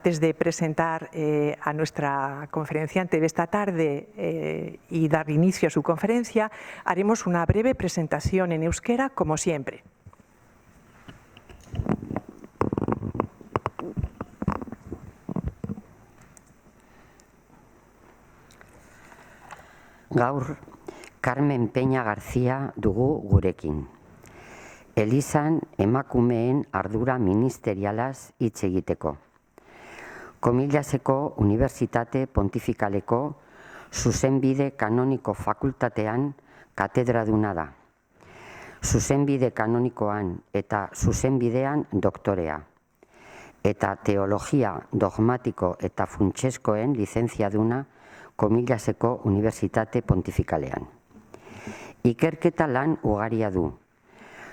Antes de presentar a nuestra conferenciante de esta tarde y dar inicio a su conferencia, haremos una breve presentación en euskera, como siempre. Gaur, Carmen Peña García dugu gurekin. Elizan emakumeen ardura ministerialaz hitz egiteko. Komillaseko Unibertsitate Pontifikaleko Zuzenbide Kanoniko Fakultatean katedraduna da. Zuzenbide kanonikoan eta zuzenbidean doktorea. Eta teologia dogmatiko eta funtseskoen lizentziaduna Komillaseko Unibertsitate Pontifikalean. Ikerketa lan ugaria du.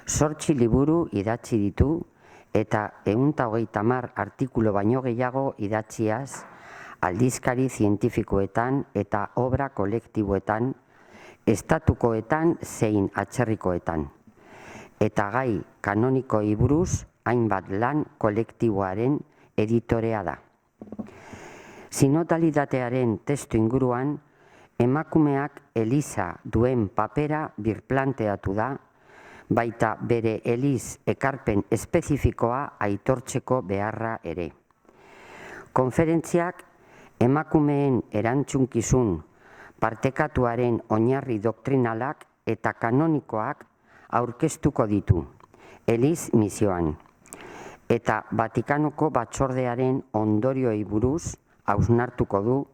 8 liburu idatzi ditu eta 130 artikulu baino gehiago idatziaz aldizkari zientifikoetan eta obra kolektiboetan, estatukoetan zein atzerrikoetan. Eta gai kanonikoi buruz hainbat lan kolektiboaren editorea da. Sinodalitatearen testu inguruan, emakumeak Eliza duen papera birplanteatu da, baita bere Eliz ekarpen espezifikoa aitortzeko beharra ere. Konferentziak emakumeen erantzunkizun partekatuaren oinarri doktrinalak eta kanonikoak aurkeztuko ditu, Eliz misioan, eta Vatikanoko batzordearen ondorioei buruz hausnartuko du,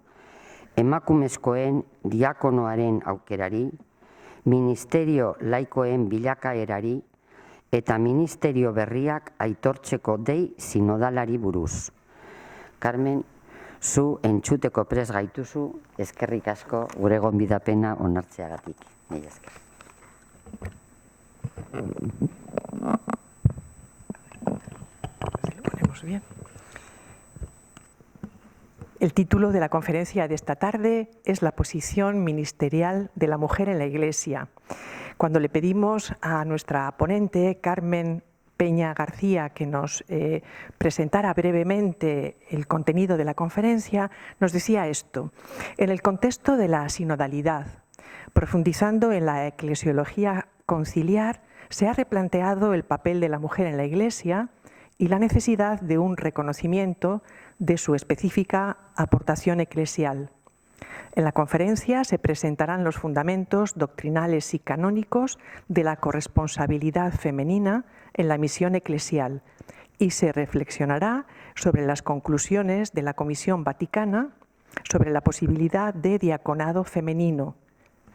emakumezkoen diakonoaren aukerari, ministerio laikoen bilakaerari eta ministerio berriak aitortzeko dei sinodalari buruz. Carmen, zu entzuteko prest gaituzu, eskerrik asko gure gonbidapena onartzeagatik. Mila esker. Lo ponemos bien. El título de la conferencia de esta tarde es La posición ministerial de la mujer en la Iglesia. Cuando le pedimos a nuestra ponente, Carmen Peña García, que nos presentara brevemente el contenido de la conferencia, nos decía esto: en el contexto de la sinodalidad, profundizando en la eclesiología conciliar, se ha replanteado el papel de la mujer en la Iglesia y la necesidad de un reconocimiento de su específica aportación eclesial. En la conferencia se presentarán los fundamentos doctrinales y canónicos de la corresponsabilidad femenina en la misión eclesial y se reflexionará sobre las conclusiones de la Comisión Vaticana sobre la posibilidad de diaconado femenino,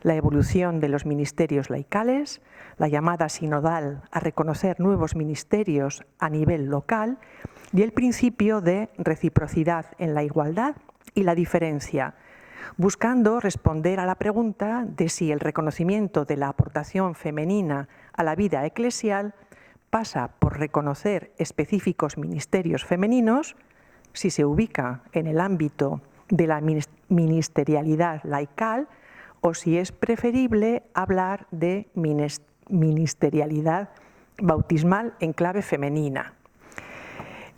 la evolución de los ministerios laicales, la llamada sinodal a reconocer nuevos ministerios a nivel local y el principio de reciprocidad en la igualdad y la diferencia, buscando responder a la pregunta de si el reconocimiento de la aportación femenina a la vida eclesial pasa por reconocer específicos ministerios femeninos, si se ubica en el ámbito de la ministerialidad laical o si es preferible hablar de ministerialidad bautismal en clave femenina.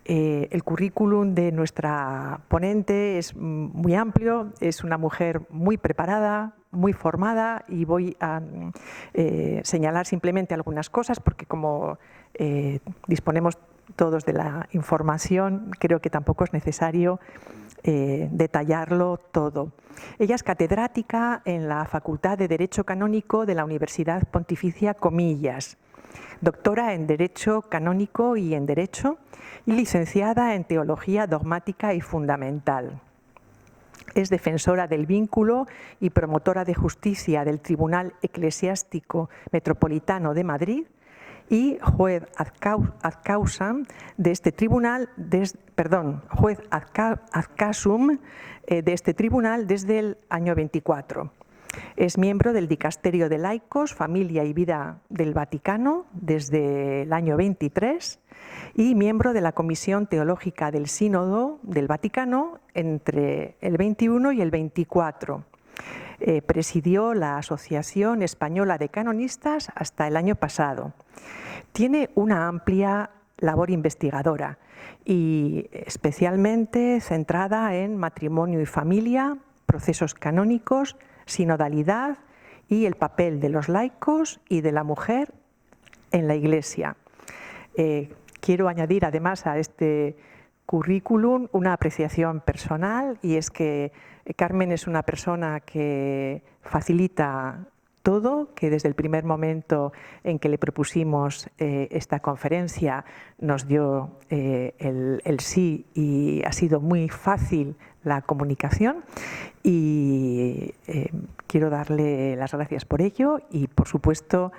El currículum de nuestra ponente es muy amplio, es una mujer muy preparada, muy formada, y voy a señalar simplemente algunas cosas porque como disponemos todos de la información, creo que tampoco es necesario detallarlo todo. Ella es catedrática en la Facultad de Derecho Canónico de la Universidad Pontificia Comillas, doctora en Derecho Canónico y en Derecho y licenciada en Teología Dogmática y Fundamental. Es defensora del vínculo y promotora de justicia del Tribunal Eclesiástico Metropolitano de Madrid y juez ad causam de este tribunal, juez ad casum de este tribunal desde el año 24. Es miembro del Dicasterio de Laicos, Familia y Vida del Vaticano desde el año 23 y miembro de la Comisión Teológica del Sínodo del Vaticano entre el 21 y el 24. Presidió la Asociación Española de Canonistas hasta el año pasado. Tiene una amplia labor investigadora y especialmente centrada en matrimonio y familia, procesos canónicos, sinodalidad y el papel de los laicos y de la mujer en la Iglesia. Quiero añadir además a este currículum una apreciación personal, y es que Carmen es una persona que facilita todo, que desde el primer momento en que le propusimos esta conferencia nos dio el sí, y ha sido muy fácil la comunicación, y quiero darle las gracias por ello y por supuesto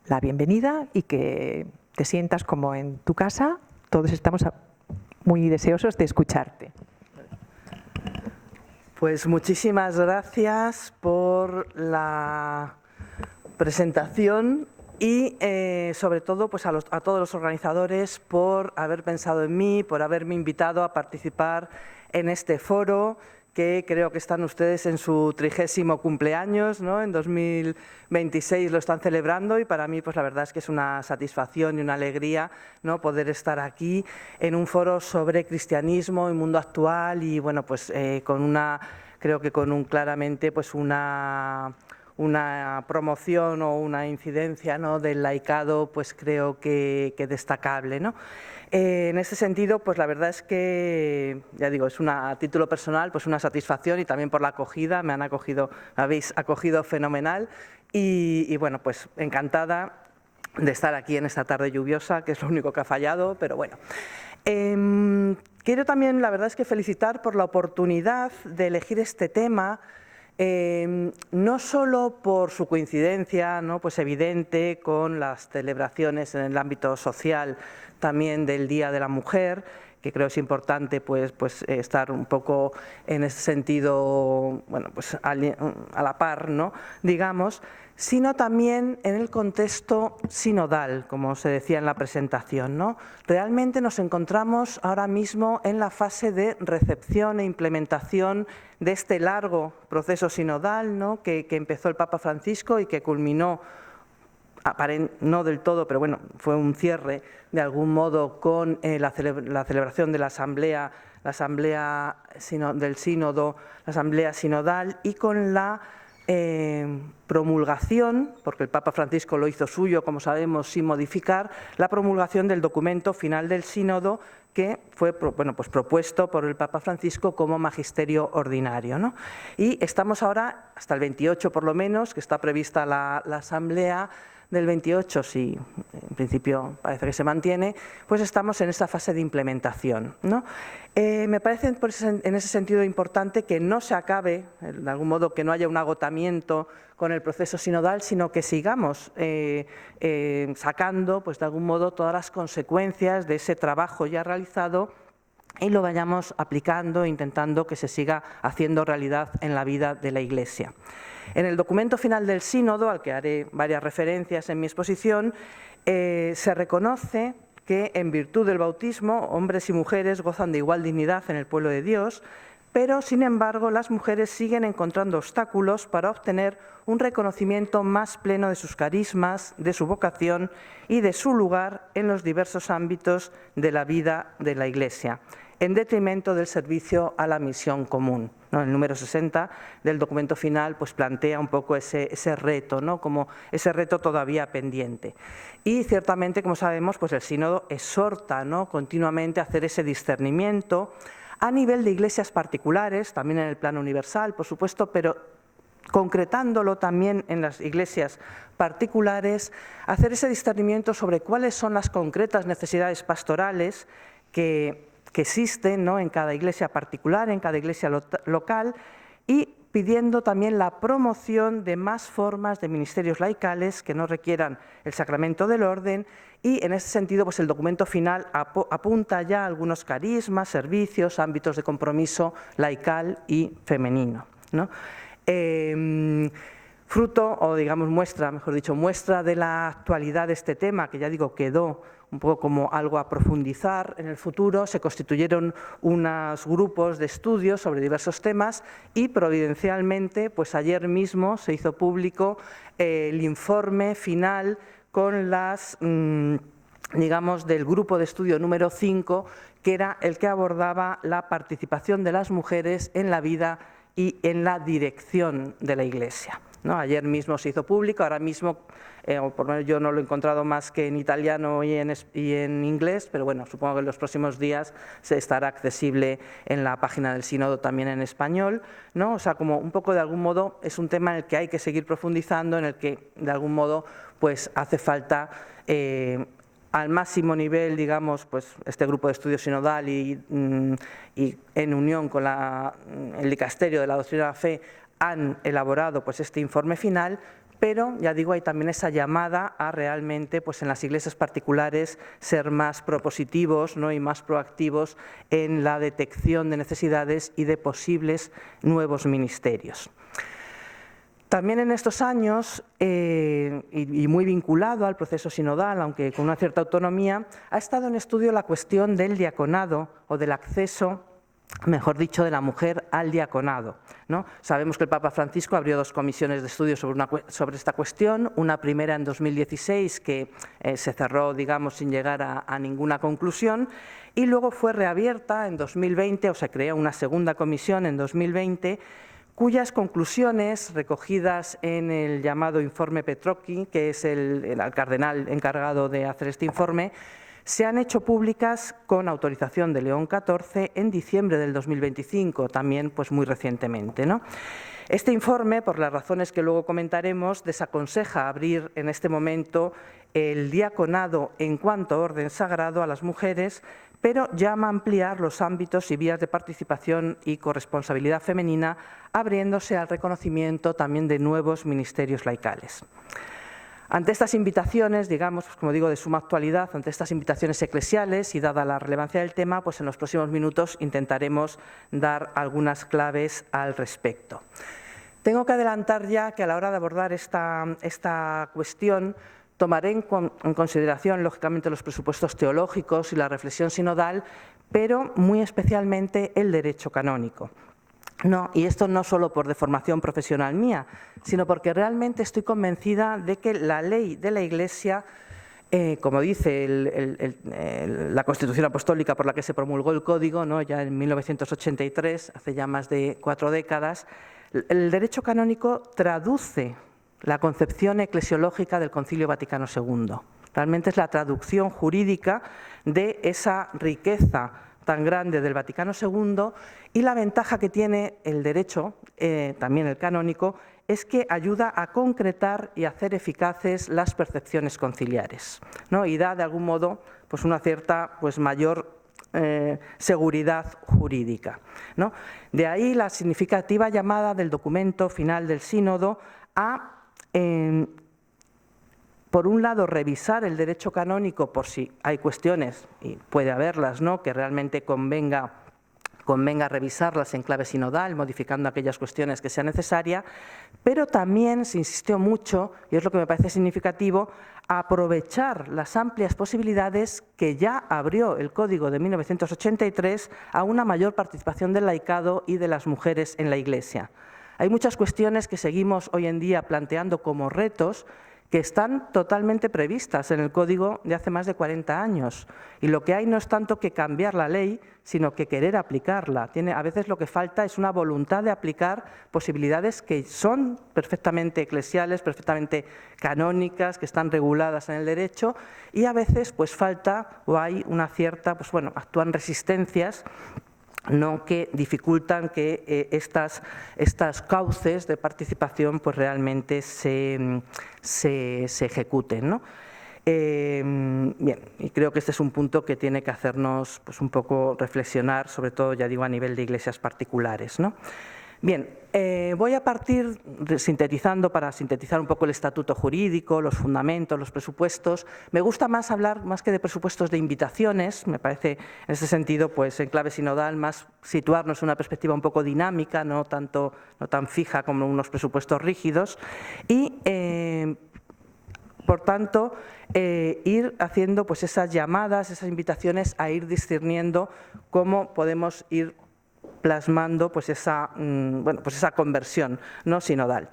la bienvenida, y que te sientas como en tu casa. Todos estamos muy deseosos de escucharte. Pues muchísimas gracias por la presentación y sobre todo pues a todos los organizadores por haber pensado en mí, por haberme invitado a participar en este foro, que creo que están ustedes en su 30º cumpleaños, ¿no? En 2026 lo están celebrando, y para mí pues la verdad es que es una satisfacción y una alegría, ¿no?, poder estar aquí en un foro sobre cristianismo y mundo actual, y bueno, pues creo que con claramente pues una promoción o una incidencia, ¿no?, del laicado, pues creo que destacable, ¿no? En ese sentido, pues la verdad es que, ya digo, es a título personal, pues una satisfacción, y también por la acogida, me habéis acogido fenomenal, y bueno, pues encantada de estar aquí en esta tarde lluviosa, que es lo único que ha fallado, pero bueno. Quiero también, la verdad es que felicitar por la oportunidad de elegir este tema, no solo por su coincidencia, ¿no?, pues evidente con las celebraciones en el ámbito social también del Día de la Mujer, que creo es importante pues estar un poco en ese sentido, bueno, pues a la par, ¿no?, digamos, sino también en el contexto sinodal, como se decía en la presentación, ¿no? Realmente nos encontramos ahora mismo en la fase de recepción e implementación de este largo proceso sinodal, ¿no?, que empezó el Papa Francisco y que culminó, no del todo, pero bueno, fue un cierre de algún modo con la celebración de la asamblea del sínodo, la asamblea sinodal, y con la promulgación, porque el Papa Francisco lo hizo suyo, como sabemos, sin modificar, la promulgación del documento final del sínodo, que fue propuesto por el Papa Francisco como magisterio ordinario, ¿no? Y estamos ahora, hasta el 28 por lo menos, que está prevista la asamblea del 28, si en principio parece que se mantiene, pues estamos en esta fase de implementación, ¿no? Me parece pues, en ese sentido importante que no se acabe, de algún modo que no haya un agotamiento con el proceso sinodal, sino que sigamos sacando pues, de algún modo todas las consecuencias de ese trabajo ya realizado, y lo vayamos aplicando, intentando que se siga haciendo realidad en la vida de la Iglesia. En el documento final del sínodo, al que haré varias referencias en mi exposición, se reconoce que en virtud del bautismo hombres y mujeres gozan de igual dignidad en el pueblo de Dios, pero sin embargo las mujeres siguen encontrando obstáculos para obtener un reconocimiento más pleno de sus carismas, de su vocación y de su lugar en los diversos ámbitos de la vida de la Iglesia, en detrimento del servicio a la misión común, ¿no? El número 60 del documento final pues, plantea un poco ese reto, ¿no?, como ese reto todavía pendiente. Y ciertamente, como sabemos, pues el sínodo exhorta, ¿no?, continuamente a hacer ese discernimiento a nivel de iglesias particulares, también en el plano universal, por supuesto, pero concretándolo también en las iglesias particulares, hacer ese discernimiento sobre cuáles son las concretas necesidades pastorales que existen, ¿no?, en cada iglesia particular, en cada iglesia local, y pidiendo también la promoción de más formas de ministerios laicales que no requieran el sacramento del orden, y en ese sentido pues el documento final apunta ya a algunos carismas, servicios, ámbitos de compromiso laical y femenino, ¿no? Fruto, o digamos muestra, mejor dicho, muestra de la actualidad de este tema, que ya digo quedó un poco como algo a profundizar en el futuro, se constituyeron unos grupos de estudios sobre diversos temas, y providencialmente, pues ayer mismo se hizo público el informe final con las digamos, del grupo de estudio número 5, que era el que abordaba la participación de las mujeres en la vida y en la dirección de la Iglesia, ¿no? Ayer mismo se hizo público, ahora mismo, por lo menos yo no lo he encontrado más que en italiano y en inglés, pero bueno, supongo que en los próximos días se estará accesible en la página del sínodo también en español, ¿no? O sea, como un poco de algún modo es un tema en el que hay que seguir profundizando, en el que de algún modo pues hace falta al máximo nivel, digamos, pues este grupo de estudio sinodal y en unión con el dicasterio de la doctrina de la fe han elaborado pues este informe final, pero ya digo, hay también esa llamada a realmente pues en las iglesias particulares ser más propositivos, ¿no? Y más proactivos en la detección de necesidades y de posibles nuevos ministerios. También en estos años, y muy vinculado al proceso sinodal, aunque con una cierta autonomía, ha estado en estudio la cuestión del diaconado o del acceso, mejor dicho, de la mujer al diaconado, ¿no? Sabemos que el Papa Francisco abrió 2 comisiones de estudio sobre esta cuestión, una primera en 2016 que se cerró, digamos, sin llegar a ninguna conclusión, y luego fue reabierta en 2020, o se creó una segunda comisión en 2020, cuyas conclusiones, recogidas en el llamado informe Petrocchi, que es el cardenal encargado de hacer este informe, se han hecho públicas con autorización de León XIV en diciembre del 2025, también pues muy recientemente, ¿no? Este informe, por las razones que luego comentaremos, desaconseja abrir en este momento el diaconado en cuanto a orden sagrado a las mujeres, pero llama a ampliar los ámbitos y vías de participación y corresponsabilidad femenina, abriéndose al reconocimiento también de nuevos ministerios laicales. Ante estas invitaciones, digamos, pues como digo, de suma actualidad, ante estas invitaciones eclesiales y dada la relevancia del tema, pues en los próximos minutos intentaremos dar algunas claves al respecto. Tengo que adelantar ya que a la hora de abordar esta cuestión tomaré en consideración, lógicamente, los presupuestos teológicos y la reflexión sinodal, pero muy especialmente el derecho canónico. No, y esto no solo por deformación profesional mía, sino porque realmente estoy convencida de que la ley de la Iglesia, como dice la Constitución Apostólica por la que se promulgó el Código, ¿no? Ya en 1983, hace ya más de 4 décadas, el derecho canónico traduce la concepción eclesiológica del Concilio Vaticano II. Realmente es la traducción jurídica de esa riqueza tan grande del Vaticano II, y la ventaja que tiene el derecho, también el canónico, es que ayuda a concretar y hacer eficaces las percepciones conciliares, ¿no? Y da de algún modo pues una cierta mayor seguridad jurídica, ¿no? De ahí la significativa llamada del documento final del sínodo a, por un lado, revisar el derecho canónico por si hay cuestiones, y puede haberlas, ¿no?, que realmente convenga revisarlas en clave sinodal, modificando aquellas cuestiones que sea necesaria, pero también se insistió mucho, y es lo que me parece significativo, a aprovechar las amplias posibilidades que ya abrió el Código de 1983 a una mayor participación del laicado y de las mujeres en la Iglesia. Hay muchas cuestiones que seguimos hoy en día planteando como retos que están totalmente previstas en el Código de hace más de 40 años. Y lo que hay no es tanto que cambiar la ley, sino que querer aplicarla. A veces lo que falta es una voluntad de aplicar posibilidades que son perfectamente eclesiales, perfectamente canónicas, que están reguladas en el derecho, y a veces pues falta o hay una cierta, actúan resistencias, no, que dificultan que estas cauces de participación pues realmente se ejecuten, ¿no? Bien, y creo que este es un punto que tiene que hacernos pues un poco reflexionar, sobre todo, ya digo, a nivel de iglesias particulares, ¿no? Bien, voy a partir, para sintetizar un poco el estatuto jurídico, los fundamentos, los presupuestos. Me gusta más hablar, más que de presupuestos, de invitaciones. Me parece, en ese sentido, pues en clave sinodal, más situarnos en una perspectiva un poco dinámica, no tan fija como unos presupuestos rígidos. Y, por tanto, ir haciendo pues esas llamadas, esas invitaciones a ir discerniendo cómo podemos ir plasmando pues esa conversión no sinodal.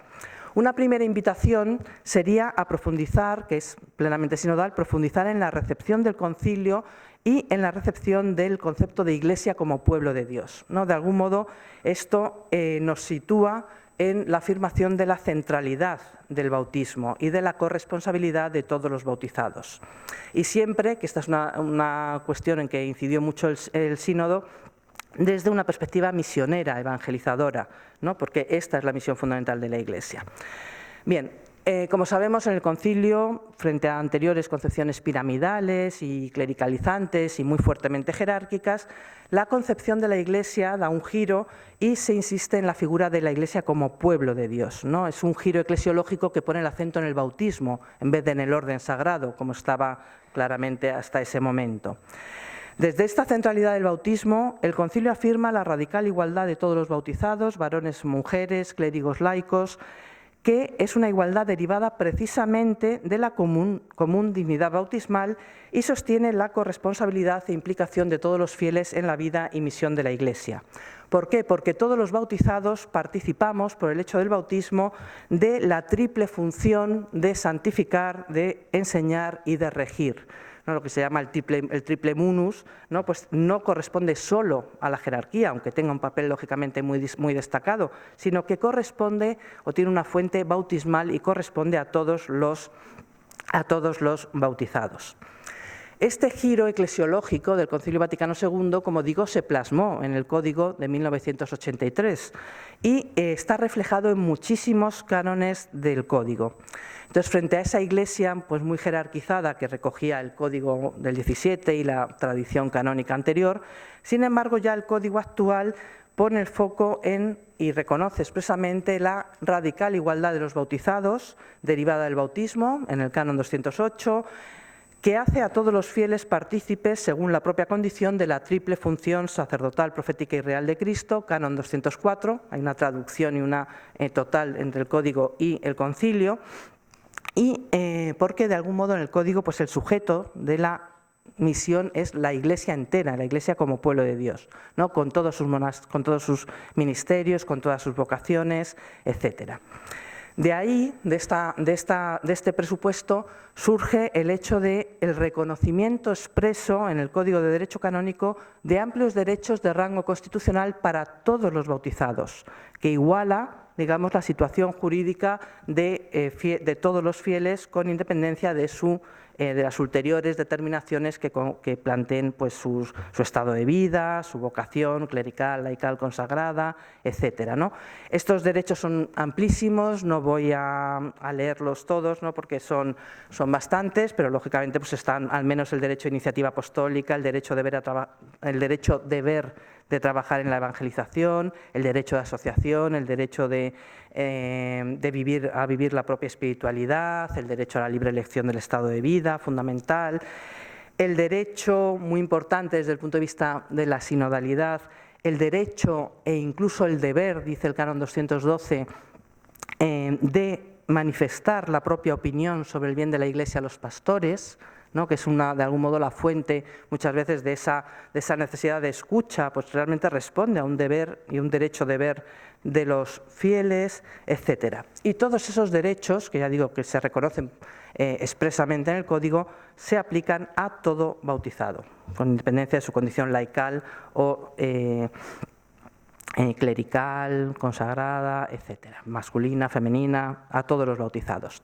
Una primera invitación sería a profundizar, que es plenamente sinodal, profundizar en la recepción del concilio y en la recepción del concepto de Iglesia como pueblo de Dios, ¿no? De algún modo, esto nos sitúa en la afirmación de la centralidad del bautismo y de la corresponsabilidad de todos los bautizados. Y siempre, que esta es una cuestión en que incidió mucho el sínodo, desde una perspectiva misionera, evangelizadora, ¿no? Porque esta es la misión fundamental de la Iglesia. Bien, como sabemos, en el concilio, frente a anteriores concepciones piramidales y clericalizantes y muy fuertemente jerárquicas, la concepción de la Iglesia da un giro y se insiste en la figura de la Iglesia como pueblo de Dios, ¿no? Es un giro eclesiológico que pone el acento en el bautismo en vez de en el orden sagrado, como estaba claramente hasta ese momento. Desde esta centralidad del bautismo, el concilio afirma la radical igualdad de todos los bautizados, varones, mujeres, clérigos, laicos, que es una igualdad derivada precisamente de la común dignidad bautismal y sostiene la corresponsabilidad e implicación de todos los fieles en la vida y misión de la Iglesia. ¿Por qué? Porque todos los bautizados participamos, por el hecho del bautismo, de la triple función de santificar, de enseñar y de regir. ¿No? Lo que se llama el triple munus, ¿no? Pues no corresponde solo a la jerarquía, aunque tenga un papel lógicamente muy destacado, sino que corresponde o tiene una fuente bautismal y corresponde a todos los bautizados. Este giro eclesiológico del Concilio Vaticano II, como digo, se plasmó en el Código de 1983 y está reflejado en muchísimos cánones del Código. Entonces, frente a esa Iglesia pues, muy jerarquizada que recogía el Código del 17 y la tradición canónica anterior, sin embargo, ya el Código actual pone el foco en y reconoce expresamente la radical igualdad de los bautizados, derivada del bautismo, en el Canon 208, que hace a todos los fieles partícipes, según la propia condición, de la triple función sacerdotal, profética y real de Cristo, Canon 204, hay una traducción y una total entre el Código y el Concilio, y porque de algún modo en el Código pues el sujeto de la misión es la Iglesia entera, la Iglesia como pueblo de Dios, ¿no? Con todos sus ministerios, con todas sus vocaciones, etcétera. De ahí, de este presupuesto, surge el hecho del reconocimiento expreso en el Código de Derecho Canónico de amplios derechos de rango constitucional para todos los bautizados, que iguala, digamos, la situación jurídica de todos los fieles con independencia de las ulteriores determinaciones que planteen pues, su estado de vida, su vocación clerical, laical, consagrada, etcétera, ¿no? Estos derechos son amplísimos, no voy a leerlos todos, ¿no? Porque son bastantes, pero lógicamente pues, están al menos el derecho de iniciativa apostólica, el derecho deber de trabajar en la evangelización, el derecho de asociación, el derecho de vivir la propia espiritualidad, el derecho a la libre elección del estado de vida, fundamental, el derecho, muy importante desde el punto de vista de la sinodalidad, el derecho e incluso el deber, dice el Canon 212, de manifestar la propia opinión sobre el bien de la Iglesia a los pastores, ¿no? Que es de algún modo la fuente muchas veces de esa necesidad de escucha, pues realmente responde a un deber y un derecho deber de los fieles, etcétera. Y todos esos derechos, que ya digo que se reconocen expresamente en el Código, se aplican a todo bautizado, con independencia de su condición laical o clerical, consagrada, etcétera, masculina, femenina, a todos los bautizados.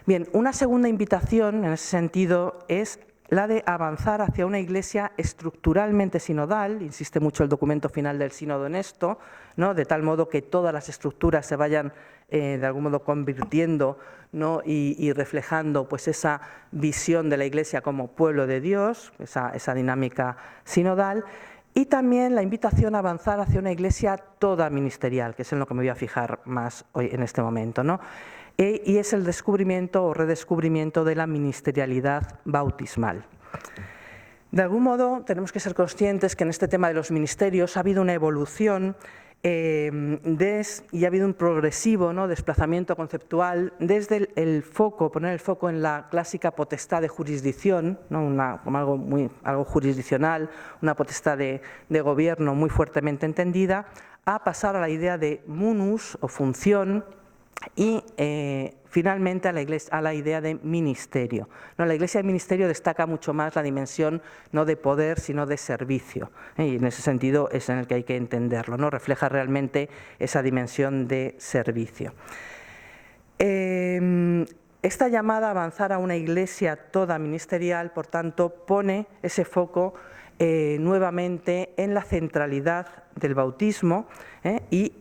Bien, una segunda invitación en ese sentido es la de avanzar hacia una Iglesia estructuralmente sinodal, insiste mucho el documento final del sínodo en esto, ¿no? De tal modo que todas las estructuras se vayan de algún modo convirtiendo, ¿no? y reflejando pues, esa visión de la Iglesia como pueblo de Dios, esa dinámica sinodal, y también la invitación a avanzar hacia una Iglesia toda ministerial, que es en lo que me voy a fijar más hoy en este momento, ¿no? Y es el descubrimiento o redescubrimiento de la ministerialidad bautismal. De algún modo tenemos que ser conscientes que en este tema de los ministerios ha habido una evolución y ha habido un progresivo, ¿no? desplazamiento conceptual desde poner el foco en la clásica potestad de jurisdicción, ¿no? Como algo jurisdiccional, una potestad de gobierno muy fuertemente entendida, a pasar a la idea de munus o función, y finalmente a la idea de ministerio. ¿No? La Iglesia de ministerio destaca mucho más la dimensión no de poder, sino de servicio, y en ese sentido es en el que hay que entenderlo, ¿no? Refleja realmente esa dimensión de servicio. Esta llamada a avanzar a una Iglesia toda ministerial, por tanto, pone ese foco nuevamente en la centralidad del bautismo y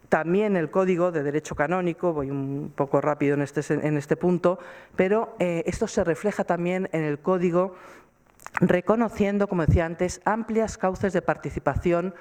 también el Código de Derecho Canónico, voy un poco rápido en este punto, pero esto se refleja también en el Código, reconociendo, como decía antes, amplias cauces de participación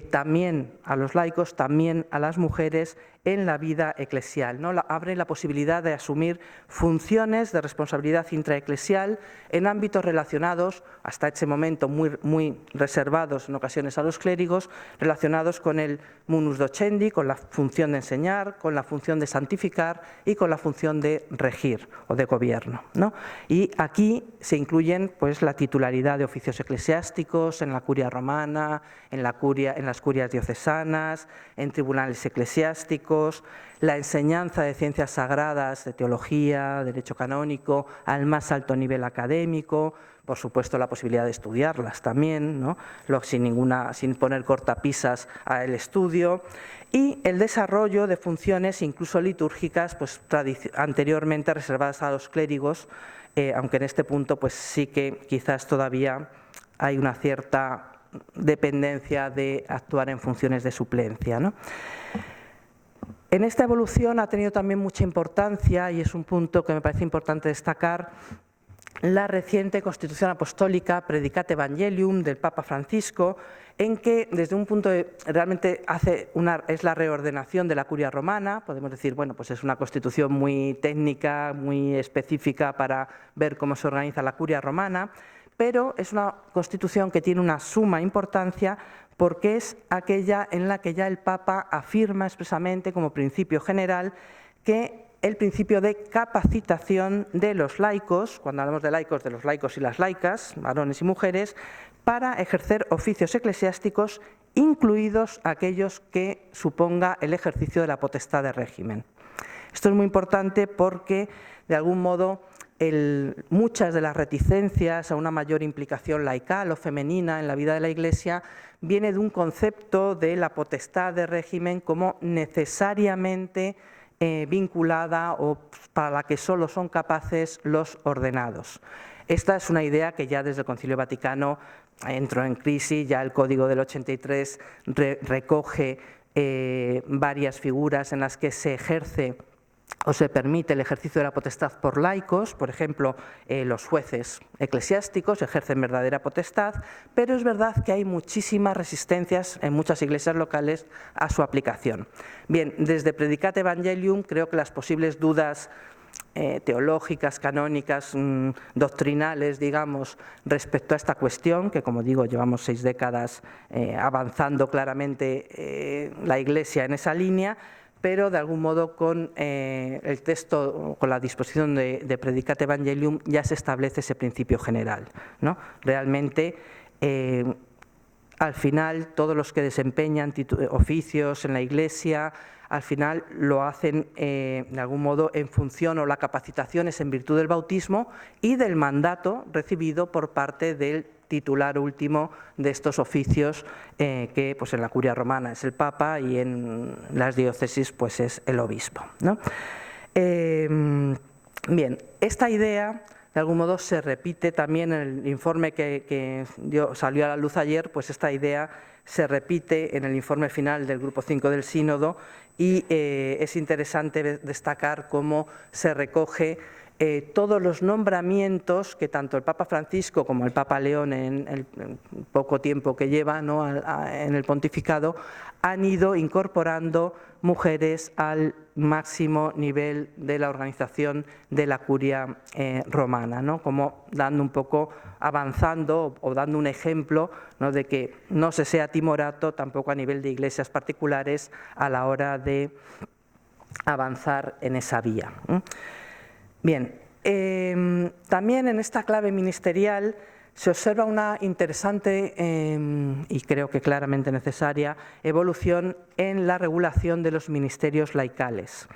también a los laicos, también a las mujeres en la vida eclesial, ¿no? Abre la posibilidad de asumir funciones de responsabilidad intraeclesial en ámbitos relacionados, hasta ese momento muy reservados en ocasiones a los clérigos, relacionados con el munus docendi, con la función de enseñar, con la función de santificar y con la función de regir o de gobierno, ¿no? Y aquí se incluyen pues, la titularidad de oficios eclesiásticos en la curia romana, en las curias diocesanas, en tribunales eclesiásticos, la enseñanza de ciencias sagradas, de teología, derecho canónico, al más alto nivel académico, por supuesto la posibilidad de estudiarlas también, ¿no? sin poner cortapisas al estudio, y el desarrollo de funciones incluso litúrgicas pues, anteriormente reservadas a los clérigos, aunque en este punto pues, sí que quizás todavía hay una cierta dependencia de actuar en funciones de suplencia, ¿no? En esta evolución ha tenido también mucha importancia, y es un punto que me parece importante destacar, la reciente Constitución Apostólica Predicate Evangelium del Papa Francisco, en que desde un punto realmente es la reordenación de la curia romana. Podemos decir, bueno, pues es una constitución muy técnica, muy específica para ver cómo se organiza la curia romana, pero es una constitución que tiene una suma importancia porque es aquella en la que ya el Papa afirma expresamente como principio general que el principio de capacitación de los laicos, cuando hablamos de los laicos y las laicas, varones y mujeres, para ejercer oficios eclesiásticos, incluidos aquellos que suponga el ejercicio de la potestad de régimen. Esto es muy importante porque, de algún modo, muchas de las reticencias a una mayor implicación laical o femenina en la vida de la Iglesia viene de un concepto de la potestad de régimen como necesariamente vinculada o para la que solo son capaces los ordenados. Esta es una idea que ya desde el Concilio Vaticano entró en crisis, ya el Código del 83 recoge varias figuras en las que se ejerce o se permite el ejercicio de la potestad por laicos, por ejemplo, los jueces eclesiásticos ejercen verdadera potestad, pero es verdad que hay muchísimas resistencias en muchas iglesias locales a su aplicación. Bien, desde Predicate Evangelium creo que las posibles dudas teológicas, canónicas, doctrinales, digamos, respecto a esta cuestión, que como digo, llevamos 6 décadas avanzando claramente la Iglesia en esa línea, pero de algún modo con el texto, con la disposición de Predicate Evangelium, ya se establece ese principio general, ¿no? Realmente, al final, todos los que desempeñan oficios en la Iglesia, al final lo hacen de algún modo en función, o la capacitación es en virtud del bautismo y del mandato recibido por parte del titular último de estos oficios, que pues en la curia romana es el Papa y en las diócesis pues es el obispo, ¿no? Bien, esta idea de algún modo se repite también en el informe que salió a la luz ayer, pues esta idea se repite en el informe final del Grupo 5 del Sínodo, y es interesante destacar cómo se recoge todos los nombramientos que tanto el Papa Francisco como el Papa León, en el poco tiempo que lleva, ¿no?, en el pontificado, han ido incorporando mujeres al máximo nivel de la organización de la curia romana, ¿no?, como dando un poco, avanzando o dando un ejemplo, ¿no?, de que no se sea timorato tampoco a nivel de iglesias particulares a la hora de avanzar en esa vía. Bien, también en esta clave ministerial se observa una interesante y creo que claramente necesaria evolución en la regulación de los ministerios laicales.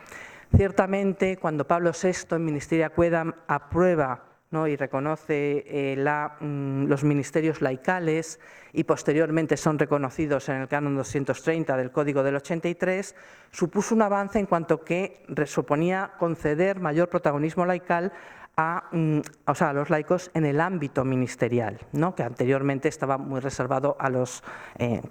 Ciertamente, cuando Pablo VI en Ministeria Quaedam aprueba, ¿no?, y reconoce los ministerios laicales y posteriormente son reconocidos en el canon 230 del Código del 83, supuso un avance en cuanto que suponía conceder mayor protagonismo laical a los laicos en el ámbito ministerial, ¿no?, que anteriormente estaba muy reservado a los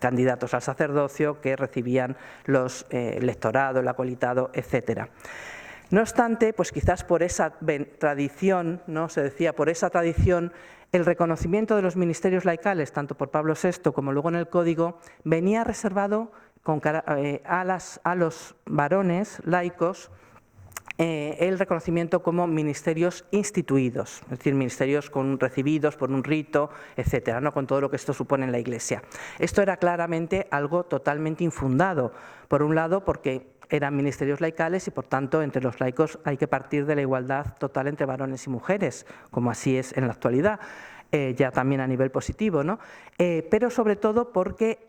candidatos al sacerdocio que recibían los lectorado, el acolitado, etc. No obstante, pues quizás por esa tradición, ¿no?, se decía, por esa tradición, el reconocimiento de los ministerios laicales, tanto por Pablo VI como luego en el Código, venía reservado a los varones laicos el reconocimiento como ministerios instituidos, es decir, ministerios recibidos por un rito, etcétera, ¿no?, con todo lo que esto supone en la Iglesia. Esto era claramente algo totalmente infundado, por un lado porque eran ministerios laicales y por tanto entre los laicos hay que partir de la igualdad total entre varones y mujeres, como así es en la actualidad. Ya también a nivel positivo, ¿no? Pero sobre todo porque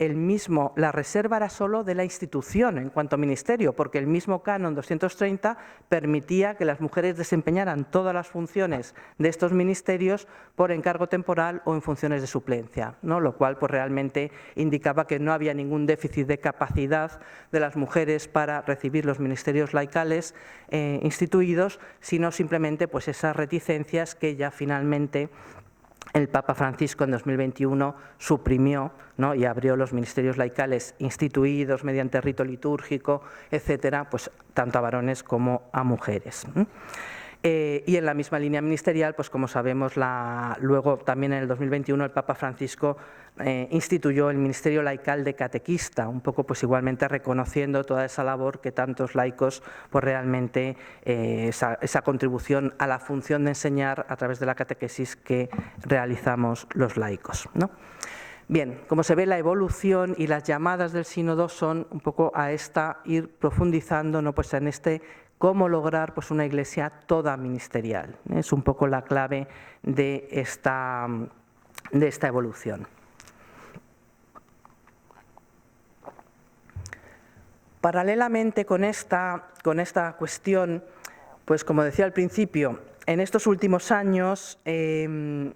la reserva era solo de la institución en cuanto a ministerio, porque el mismo canon 230 permitía que las mujeres desempeñaran todas las funciones de estos ministerios por encargo temporal o en funciones de suplencia, ¿no?, lo cual pues realmente indicaba que no había ningún déficit de capacidad de las mujeres para recibir los ministerios laicales instituidos, sino simplemente pues esas reticencias que ya finalmente el Papa Francisco en 2021 suprimió, ¿no?, y abrió los ministerios laicales instituidos mediante rito litúrgico, etcétera, pues tanto a varones como a mujeres. Y en la misma línea ministerial, pues como sabemos, luego también en el 2021 el Papa Francisco instituyó el Ministerio Laical de Catequista, un poco pues igualmente reconociendo toda esa labor que tantos laicos pues realmente esa contribución a la función de enseñar a través de la catequesis que realizamos los laicos, ¿no? Bien, como se ve, la evolución y las llamadas del sínodo son un poco a ir profundizando, ¿no?, pues en cómo lograr pues una iglesia toda ministerial. Es un poco la clave de esta evolución. Paralelamente con esta cuestión, pues como decía al principio, en estos últimos años en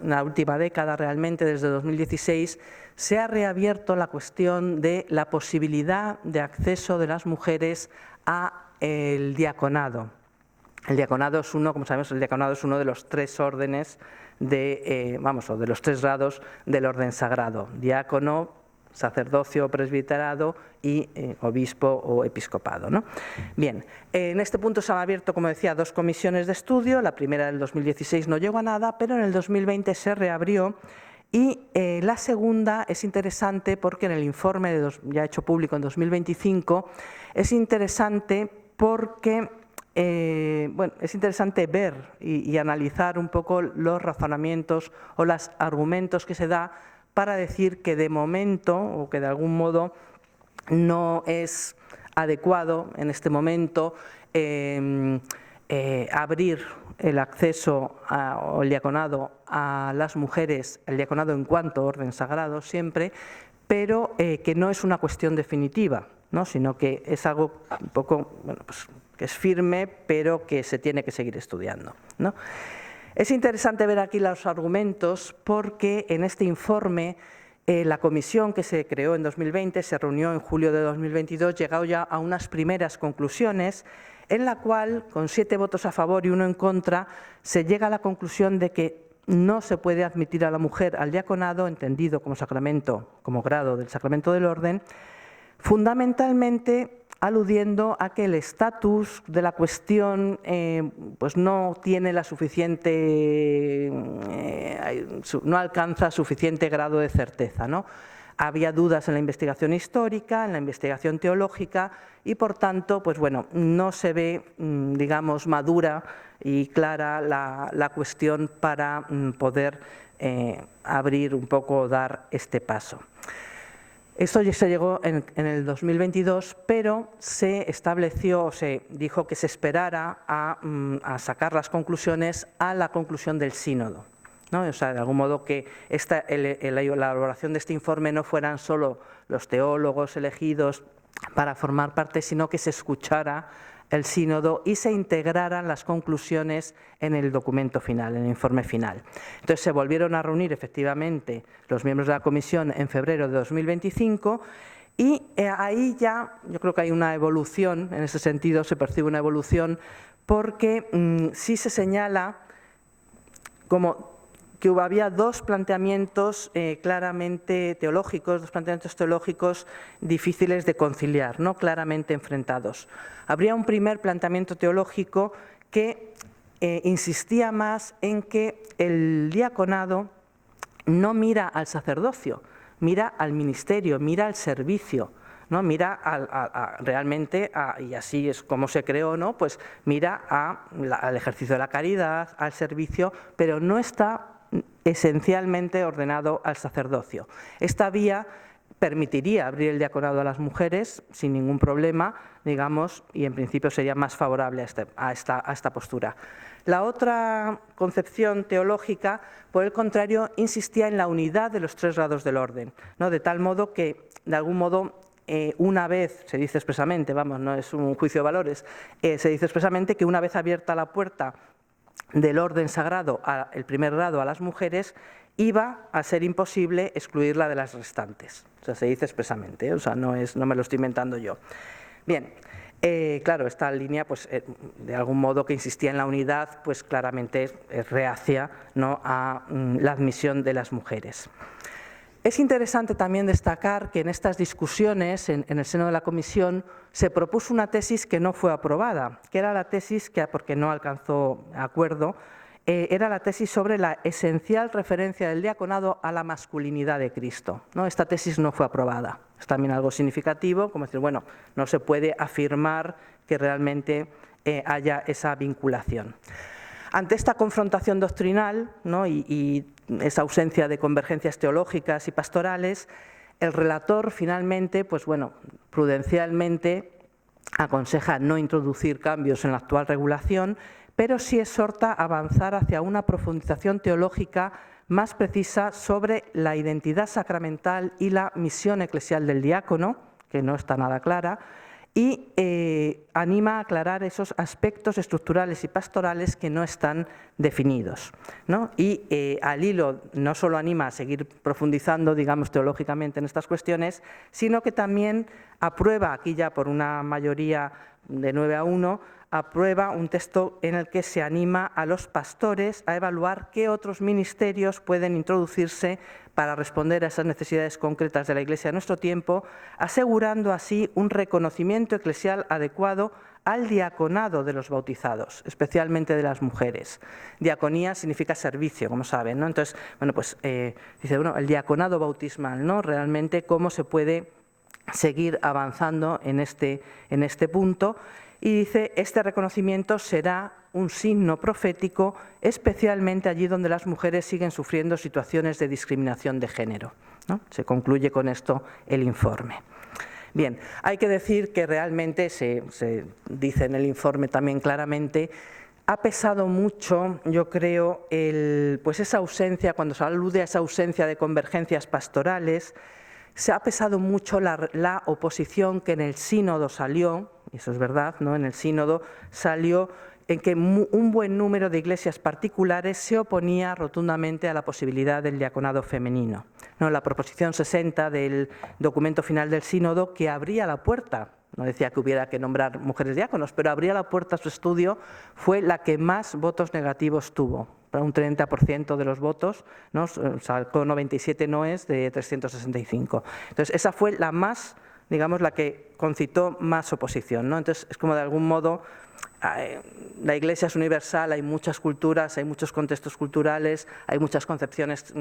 la última década realmente, desde 2016, se ha reabierto la cuestión de la posibilidad de acceso de las mujeres a el diaconado. El diaconado es como sabemos, el diaconado es uno de los 3 órdenes o de los 3 grados del orden sagrado: diácono, sacerdocio, presbiterado y obispo o episcopado, ¿no? Bien, en este punto se han abierto, como decía, 2 comisiones de estudio. La primera del 2016 no llegó a nada, pero en el 2020 se reabrió. Y la segunda es interesante porque en el informe ya hecho público en 2025 es interesante porque es interesante ver y analizar un poco los razonamientos o los argumentos que se da para decir que de momento o que de algún modo no es adecuado en este momento abrir el acceso o el diaconado a las mujeres, el diaconado en cuanto orden sagrado siempre, pero que no es una cuestión definitiva, ¿no?, sino que es algo un poco, pues, que es firme, pero que se tiene que seguir estudiando, ¿no? Es interesante ver aquí los argumentos porque en este informe la comisión que se creó en 2020 se reunió en julio de 2022, llegado ya a unas primeras conclusiones en la cual, con 7 votos a favor y 1 en contra, se llega a la conclusión de que no se puede admitir a la mujer al diaconado, entendido como sacramento, como grado del sacramento del orden, fundamentalmente aludiendo a que el estatus de la cuestión pues no tiene no alcanza suficiente grado de certeza, ¿no? Había dudas en la investigación histórica, en la investigación teológica y por tanto, pues bueno, no se ve, digamos, madura y clara la cuestión para poder abrir un poco, dar este paso. Esto ya se llegó en el 2022, pero se estableció, o se dijo que se esperara a sacar las conclusiones a la conclusión del sínodo. ¿no? O sea, de algún modo que la elaboración de este informe no fueran solo los teólogos elegidos para formar parte, sino que se escuchara el sínodo y se integraran las conclusiones en el documento final, en el informe final. Entonces se volvieron a reunir efectivamente los miembros de la comisión en febrero de 2025 y ahí ya yo creo que hay una evolución, en ese sentido se percibe una evolución porque sí se señala como que había dos planteamientos claramente teológicos, dos planteamientos teológicos difíciles de conciliar, no claramente enfrentados. Habría un primer planteamiento teológico que insistía más en que el diaconado no mira al sacerdocio, mira al ministerio, mira al servicio, ¿no? Mira realmente, y así es como se creó, ¿no? Pues mira al ejercicio de la caridad, al servicio, pero no está esencialmente ordenado al sacerdocio. Esta vía permitiría abrir el diaconado a las mujeres sin ningún problema, digamos, y en principio sería más favorable a esta postura. La otra concepción teológica, por el contrario, insistía en la unidad de los tres grados del orden, ¿no? De tal modo que, de algún modo, una vez, se dice expresamente, vamos, no es un juicio de valores, se dice expresamente que una vez abierta la puerta del orden sagrado al primer grado a las mujeres, iba a ser imposible excluirla de las restantes. O sea, se dice expresamente, o sea, no me lo estoy inventando yo. Bien, claro, esta línea, pues, de algún modo que insistía en la unidad, pues claramente es reacia, ¿no?, a la admisión de las mujeres. Es interesante también destacar que en estas discusiones, en el seno de la comisión, se propuso una tesis que no fue aprobada, que era la tesis, porque no alcanzó acuerdo, era la tesis sobre la esencial referencia del diaconado a la masculinidad de Cristo, ¿no? Esta tesis no fue aprobada. Es también algo significativo, como decir, bueno, no se puede afirmar que realmente haya esa vinculación. Ante esta confrontación doctrinal, ¿no?, y esa ausencia de convergencias teológicas y pastorales, el relator finalmente, pues bueno, prudencialmente aconseja no introducir cambios en la actual regulación, pero sí exhorta a avanzar hacia una profundización teológica más precisa sobre la identidad sacramental y la misión eclesial del diácono, que no está nada clara, y anima a aclarar esos aspectos estructurales y pastorales que no están definidos, ¿no? Y al hilo no solo anima a seguir profundizando, digamos, teológicamente en estas cuestiones, sino que también aprueba, aquí ya por una mayoría de 9-1, aprueba un texto en el que se anima a los pastores a evaluar qué otros ministerios pueden introducirse para responder a esas necesidades concretas de la Iglesia de nuestro tiempo, asegurando así un reconocimiento eclesial adecuado al diaconado de los bautizados, especialmente de las mujeres. Diaconía significa servicio, como saben, ¿no? Entonces, bueno, pues dice, bueno, el diaconado bautismal, ¿no? Realmente cómo se puede seguir avanzando en este punto. Y dice, este reconocimiento será un signo profético, especialmente allí donde las mujeres siguen sufriendo situaciones de discriminación de género, ¿no? Se concluye con esto el informe. Bien, hay que decir que realmente, se dice en el informe también claramente, ha pesado mucho, yo creo, pues esa ausencia, cuando se alude a esa ausencia de convergencias pastorales, se ha pesado mucho la oposición que en el sínodo salió, y eso es verdad, ¿no? En el sínodo salió en que un buen número de iglesias particulares se oponía rotundamente a la posibilidad del diaconado femenino, ¿no? La proposición 60 del documento final del sínodo, que abría la puerta, no decía que hubiera que nombrar mujeres diáconos, pero abría la puerta a su estudio, fue la que más votos negativos tuvo. Un 30% de los votos, ¿no? Sacó 97 noes de 365. Entonces, esa fue la más, digamos, la que concitó más oposición, ¿no? Entonces, es como de algún modo, la Iglesia es universal, hay muchas culturas, hay muchos contextos culturales, hay muchas concepciones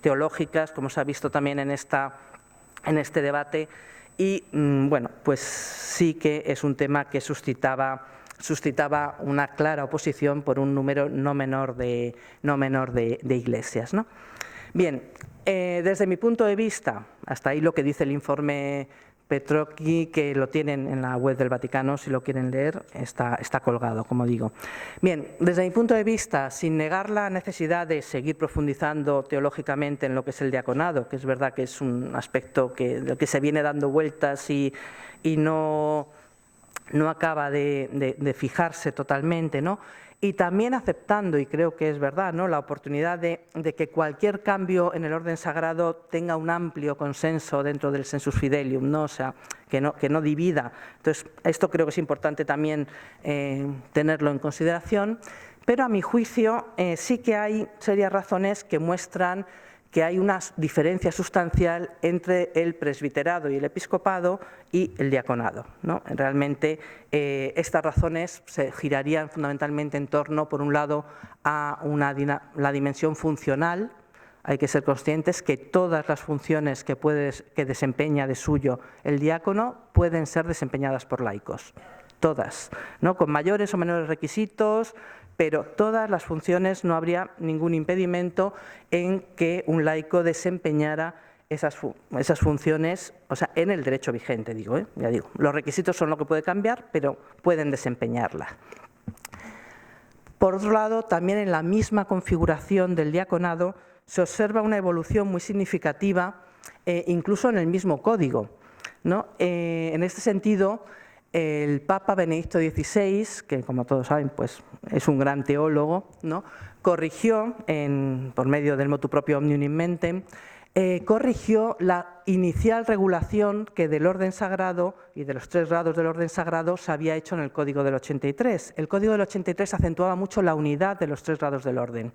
teológicas, como se ha visto también en este debate, y bueno, pues sí que es un tema que suscitaba una clara oposición por un número no menor de iglesias, ¿no? Bien, desde mi punto de vista, hasta ahí lo que dice el informe Petrocchi, que lo tienen en la web del Vaticano, si lo quieren leer, está colgado, como digo. Bien, desde mi punto de vista, sin negar la necesidad de seguir profundizando teológicamente en lo que es el diaconado, que es verdad que es un aspecto del que se viene dando vueltas y no acaba de fijarse totalmente, ¿no? Y también aceptando, y creo que es verdad, ¿no?, la oportunidad de que cualquier cambio en el orden sagrado tenga un amplio consenso dentro del sensus fidelium, ¿no? O sea, que no divida. Entonces, esto creo que es importante también tenerlo en consideración, pero a mi juicio sí que hay serias razones que muestran que hay una diferencia sustancial entre el presbiterado y el episcopado y el diaconado, ¿no? Realmente estas razones se girarían fundamentalmente en torno, por un lado, a la dimensión funcional. Hay que ser conscientes que todas las funciones que desempeña de suyo el diácono pueden ser desempeñadas por laicos, todas, ¿no?, con mayores o menores requisitos, pero todas las funciones, no habría ningún impedimento en que un laico desempeñara esas funciones, o sea, en el derecho vigente, ya digo. Los requisitos son lo que puede cambiar, pero pueden desempeñarlas. Por otro lado, también en la misma configuración del diaconado se observa una evolución muy significativa, incluso en el mismo código, ¿no? En este sentido, el Papa Benedicto XVI, que como todos saben, pues es un gran teólogo, ¿no?, corrigió, por medio del motu proprio Omnium in Mentem, corrigió la inicial regulación que del orden sagrado y de los 3 grados del orden sagrado se había hecho en el Código del 83. El Código del 83 acentuaba mucho la unidad de los 3 grados del orden,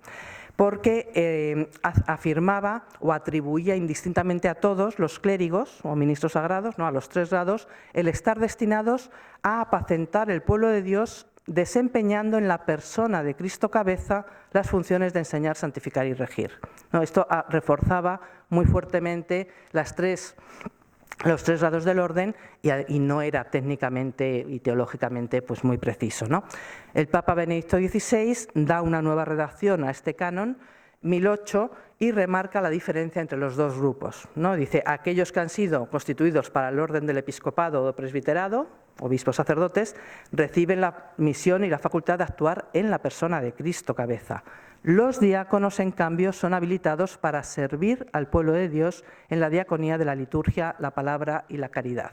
porque afirmaba o atribuía indistintamente a todos los clérigos o ministros sagrados, ¿no?, a los 3 grados, el estar destinados a apacentar el pueblo de Dios, desempeñando en la persona de Cristo cabeza las funciones de enseñar, santificar y regir, ¿no? Esto reforzaba muy fuertemente los 3 grados del orden y no era técnicamente y teológicamente pues muy preciso, ¿no? El Papa Benedicto XVI da una nueva redacción a este canon, 1008, y remarca la diferencia entre los 2 grupos, ¿no? Dice, aquellos que han sido constituidos para el orden del episcopado o presbiterado, obispos sacerdotes, reciben la misión y la facultad de actuar en la persona de Cristo cabeza. Los diáconos, en cambio, son habilitados para servir al pueblo de Dios en la diaconía de la liturgia, la palabra y la caridad,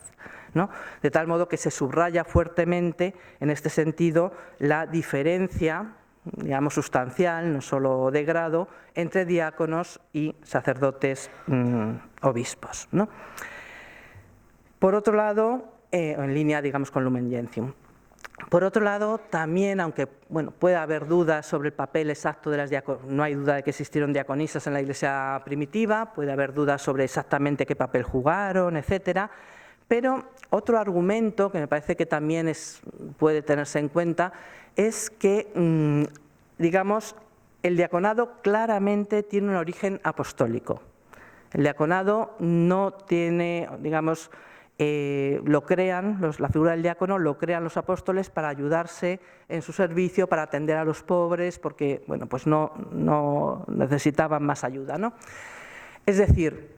¿no? De tal modo que se subraya fuertemente, en este sentido, la diferencia, digamos, sustancial, no solo de grado, entre diáconos y sacerdotes obispos, ¿no? Por otro lado, en línea, digamos, con Lumen Gentium. Por otro lado, también, aunque puede haber dudas sobre el papel exacto de las diaconisas, no hay duda de que existieron diaconisas en la Iglesia primitiva, puede haber dudas sobre exactamente qué papel jugaron, etcétera, pero otro argumento que me parece que también puede tenerse en cuenta es que, digamos, el diaconado claramente tiene un origen apostólico. El diaconado no tiene, digamos, lo crean, la figura del diácono lo crean los apóstoles para ayudarse en su servicio, para atender a los pobres, porque pues no necesitaban más ayuda, ¿no? Es decir,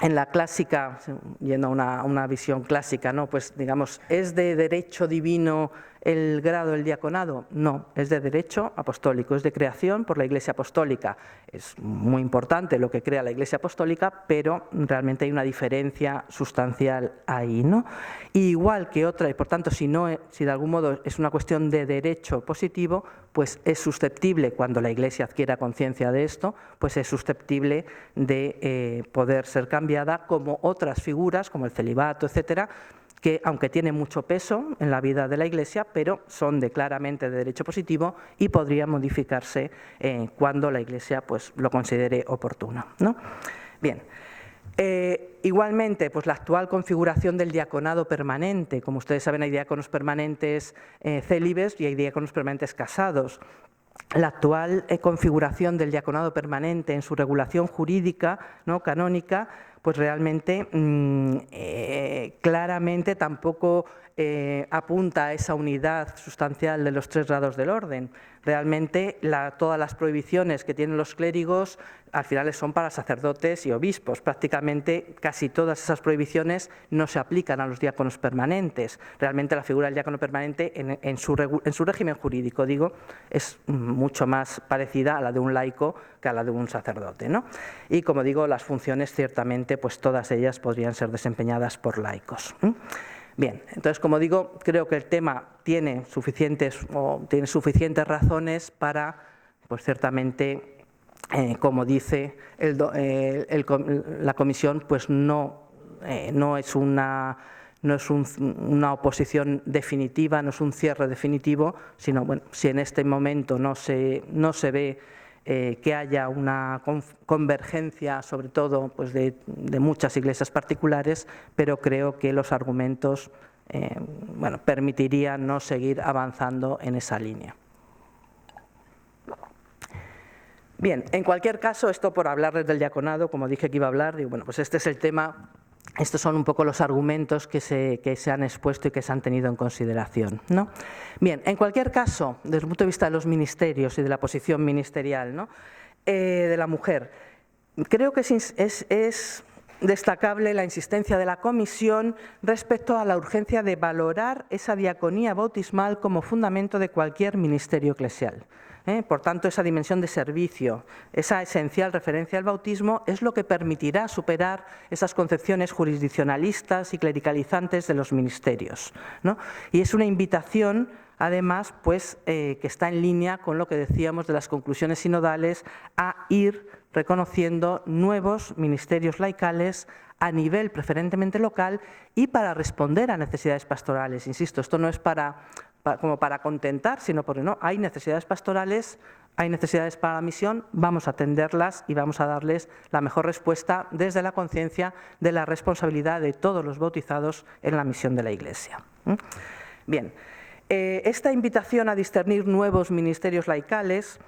en la clásica, yendo a una visión clásica, ¿no?, pues digamos, ¿es de derecho divino el grado del diaconado? No, es de derecho apostólico, es de creación por la Iglesia apostólica. Es muy importante lo que crea la Iglesia apostólica, pero realmente hay una diferencia sustancial ahí, ¿no? Y igual que otra, y por tanto, si de algún modo es una cuestión de derecho positivo, pues es susceptible, cuando la Iglesia adquiera conciencia de esto, pues es susceptible de poder ser cambiada, como otras figuras, como el celibato, etcétera, que aunque tienen mucho peso en la vida de la Iglesia, pero son claramente de derecho positivo y podrían modificarse cuando la Iglesia pues lo considere oportuno, ¿no? Bien. Igualmente, pues la actual configuración del diaconado permanente, como ustedes saben, hay diáconos permanentes célibes y hay diáconos permanentes casados. La actual configuración del diaconado permanente en su regulación jurídica, ¿no?, canónica, pues realmente claramente tampoco apunta a esa unidad sustancial de los 3 grados del orden. Realmente todas las prohibiciones que tienen los clérigos al final son para sacerdotes y obispos. Prácticamente casi todas esas prohibiciones no se aplican a los diáconos permanentes. Realmente la figura del diácono permanente en su régimen jurídico, digo, es mucho más parecida a la de un laico que a la de un sacerdote, ¿no? Y como digo, las funciones ciertamente, pues todas ellas podrían ser desempeñadas por laicos. Bien, entonces, como digo, creo que el tema tiene suficientes razones para, pues ciertamente, como dice la comisión, pues no es una oposición definitiva, no es un cierre definitivo, sino, bueno, si en este momento no se ve que haya una convergencia, sobre todo pues de muchas iglesias particulares, pero creo que los argumentos bueno, permitirían no seguir avanzando en esa línea. Bien, en cualquier caso, esto por hablarles del diaconado, como dije que iba a hablar, digo, bueno, pues este es el tema, estos son un poco los argumentos que se han expuesto y que se han tenido en consideración, ¿no? Bien, en cualquier caso, desde el punto de vista de los ministerios y de la posición ministerial, ¿no? De la mujer, creo que es destacable la insistencia de la comisión respecto a la urgencia de valorar esa diaconía bautismal como fundamento de cualquier ministerio eclesial. Por tanto, esa dimensión de servicio, esa esencial referencia al bautismo es lo que permitirá superar esas concepciones jurisdiccionalistas y clericalizantes de los ministerios, ¿no? Y es una invitación, además, pues, que está en línea con lo que decíamos de las conclusiones sinodales, a ir reconociendo nuevos ministerios laicales a nivel preferentemente local y para responder a necesidades pastorales. Insisto, esto no es como para contentar, sino porque no, hay necesidades pastorales, hay necesidades para la misión, vamos a atenderlas y vamos a darles la mejor respuesta desde la conciencia de la responsabilidad de todos los bautizados en la misión de la Iglesia. Bien, esta invitación a discernir nuevos ministerios laicales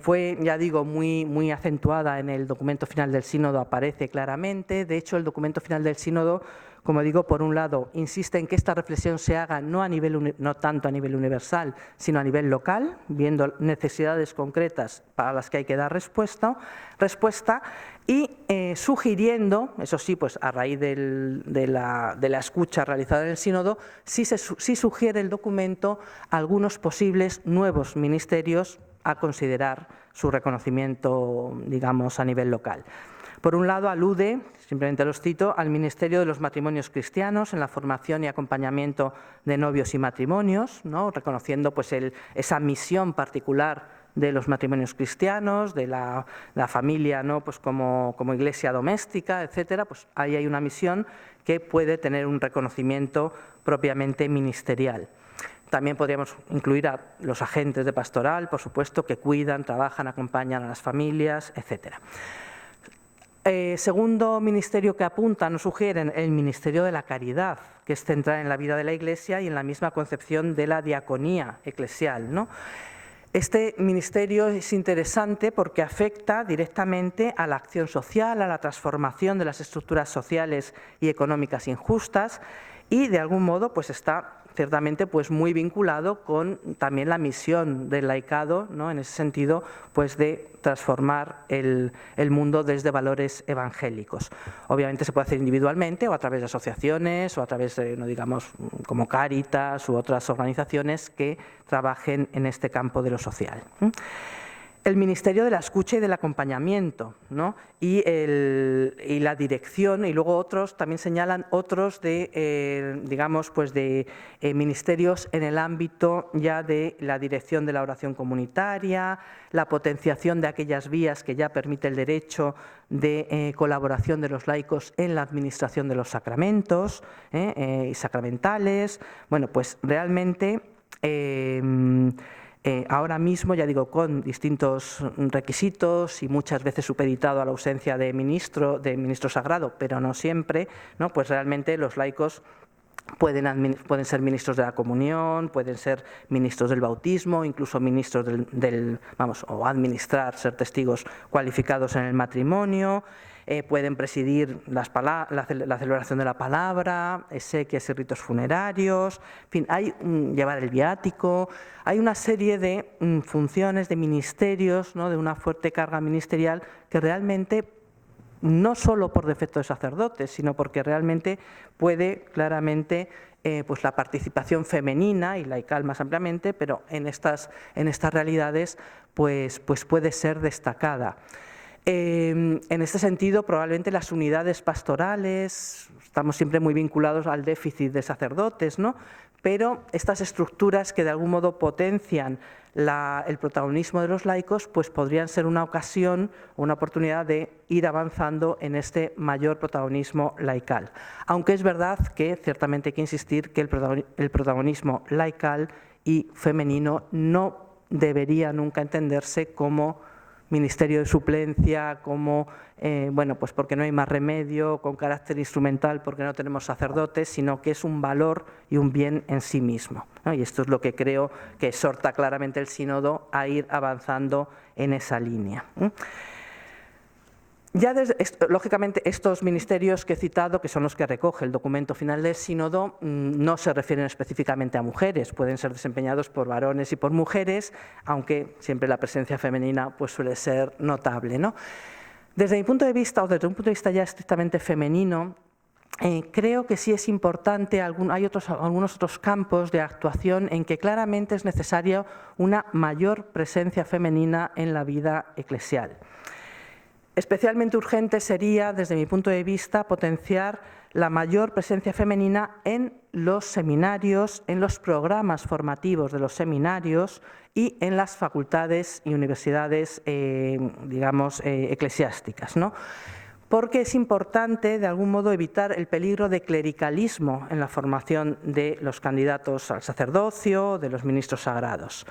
fue, ya digo, muy acentuada en el documento final del sínodo, aparece claramente. De hecho, el documento final del sínodo, como digo, por un lado, insiste en que esta reflexión se haga no tanto a nivel universal, sino a nivel local, viendo necesidades concretas para las que hay que dar respuesta y sugiriendo, eso sí, pues a raíz de la escucha realizada en el sínodo, sí sugiere el documento algunos posibles nuevos ministerios a considerar su reconocimiento, digamos, a nivel local. Por un lado, alude, simplemente los cito, al Ministerio de los Matrimonios Cristianos en la formación y acompañamiento de novios y matrimonios, ¿no? Reconociendo pues, esa misión particular de los matrimonios cristianos, de la familia, ¿no? Pues como iglesia doméstica, etcétera. Pues ahí hay una misión que puede tener un reconocimiento propiamente ministerial. También podríamos incluir a los agentes de pastoral, por supuesto, que cuidan, trabajan, acompañan a las familias, etcétera. Segundo ministerio que apuntan o sugieren, el Ministerio de la Caridad, que es central en la vida de la Iglesia y en la misma concepción de la diaconía eclesial, ¿no? Este ministerio es interesante porque afecta directamente a la acción social, a la transformación de las estructuras sociales y económicas injustas y, de algún modo, pues está ciertamente pues muy vinculado con también la misión del laicado, ¿no? En ese sentido, pues de transformar el mundo desde valores evangélicos. Obviamente se puede hacer individualmente o a través de asociaciones o a través de, no digamos, como Cáritas u otras organizaciones que trabajen en este campo de lo social. El Ministerio de la Escucha y del Acompañamiento, ¿no? y la dirección, y luego otros, también señalan otros de, digamos, pues de ministerios en el ámbito ya de la dirección de la oración comunitaria, la potenciación de aquellas vías que ya permite el derecho de colaboración de los laicos en la administración de los sacramentos y sacramentales. Bueno, pues realmente ahora mismo, ya digo, con distintos requisitos y muchas veces supeditado a la ausencia de ministro sagrado, pero no siempre, ¿no? Pues realmente los laicos pueden ser ministros de la comunión, pueden ser ministros del bautismo, incluso ministros o administrar, ser testigos cualificados en el matrimonio. pueden presidir la celebración de la palabra, exequias y ritos funerarios, en fin, llevar el viático, hay una serie de funciones, de ministerios, ¿no?, de una fuerte carga ministerial que realmente, no solo por defecto de sacerdotes, sino porque realmente puede claramente pues la participación femenina y laical más ampliamente, pero en estas realidades pues puede ser destacada. En este sentido, probablemente las unidades pastorales, estamos siempre muy vinculados al déficit de sacerdotes, ¿no?, pero estas estructuras que de algún modo potencian el protagonismo de los laicos, pues podrían ser una ocasión, una oportunidad de ir avanzando en este mayor protagonismo laical. Aunque es verdad que ciertamente hay que insistir que el protagonismo laical y femenino no debería nunca entenderse como ministerio de suplencia, como, bueno, pues porque no hay más remedio, con carácter instrumental porque no tenemos sacerdotes, sino que es un valor y un bien en sí mismo, ¿no? Y esto es lo que creo que exhorta claramente el sínodo a ir avanzando en esa línea. Ya lógicamente estos ministerios que he citado, que son los que recoge el documento final del sínodo, no se refieren específicamente a mujeres, pueden ser desempeñados por varones y por mujeres, aunque siempre la presencia femenina pues suele ser notable, ¿no? Desde mi punto de vista, o desde un punto de vista ya estrictamente femenino, creo que sí es importante, hay algunos otros campos de actuación en que claramente es necesaria una mayor presencia femenina en la vida eclesial. Especialmente urgente sería, desde mi punto de vista, potenciar la mayor presencia femenina en los seminarios, en los programas formativos de los seminarios y en las facultades y universidades, digamos, eclesiásticas, ¿no? Porque es importante, de algún modo, evitar el peligro de clericalismo en la formación de los candidatos al sacerdocio, de los ministros sagrados.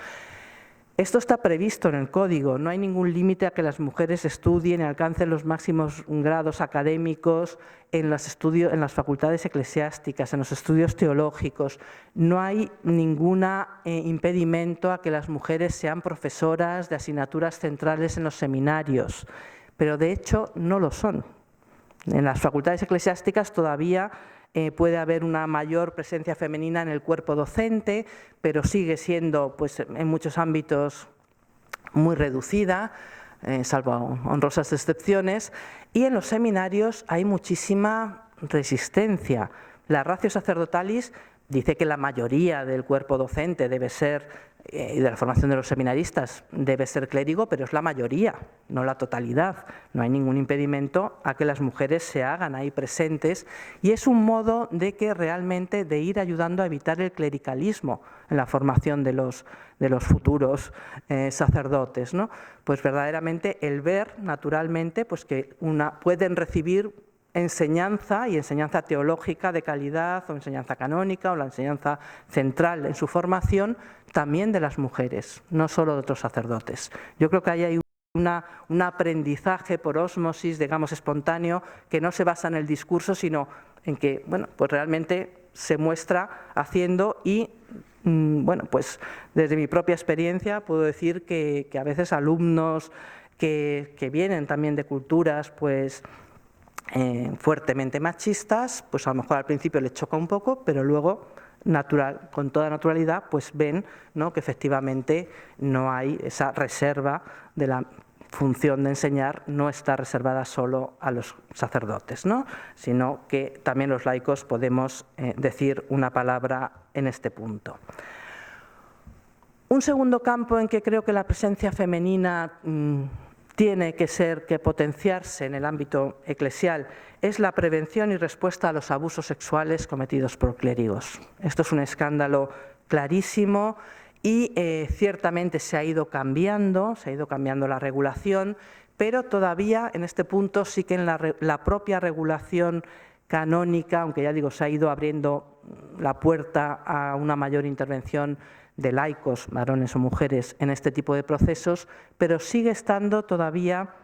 Esto está previsto en el Código, no hay ningún límite a que las mujeres estudien y alcancen los máximos grados académicos en las facultades eclesiásticas, en los estudios teológicos. No hay ningún impedimento a que las mujeres sean profesoras de asignaturas centrales en los seminarios, pero de hecho no lo son. En las facultades eclesiásticas todavía puede haber una mayor presencia femenina en el cuerpo docente, pero sigue siendo, pues, en muchos ámbitos muy reducida, salvo honrosas excepciones, y en los seminarios hay muchísima resistencia. La ratio sacerdotalis dice que la mayoría del cuerpo docente debe ser, y de la formación de los seminaristas, debe ser clérigo, pero es la mayoría, no la totalidad. No hay ningún impedimento a que las mujeres se hagan ahí presentes, y es un modo de que realmente de ir ayudando a evitar el clericalismo en la formación de los futuros sacerdotes, ¿no? Pues verdaderamente el ver, naturalmente, pues que pueden recibir enseñanza y enseñanza teológica de calidad, o enseñanza canónica, o la enseñanza central en su formación, también de las mujeres, no solo de otros sacerdotes. Yo creo que ahí hay un aprendizaje por ósmosis, digamos, espontáneo, que no se basa en el discurso, sino en que, bueno, pues realmente se muestra haciendo y, bueno, pues desde mi propia experiencia puedo decir que a veces alumnos que vienen también de culturas, pues, fuertemente machistas, pues a lo mejor al principio les choca un poco, pero luego con toda naturalidad pues ven, ¿no?, que efectivamente no hay esa reserva de la función de enseñar, no está reservada solo a los sacerdotes, ¿no?, sino que también los laicos podemos decir una palabra en este punto. Un segundo campo en que creo que la presencia femenina tiene que potenciarse en el ámbito eclesial es la prevención y respuesta a los abusos sexuales cometidos por clérigos. Esto es un escándalo clarísimo y ciertamente se ha ido cambiando la regulación, pero todavía en este punto sí que en la propia regulación canónica, aunque ya digo, se ha ido abriendo la puerta a una mayor intervención de laicos, varones o mujeres, en este tipo de procesos, pero sigue estando todavía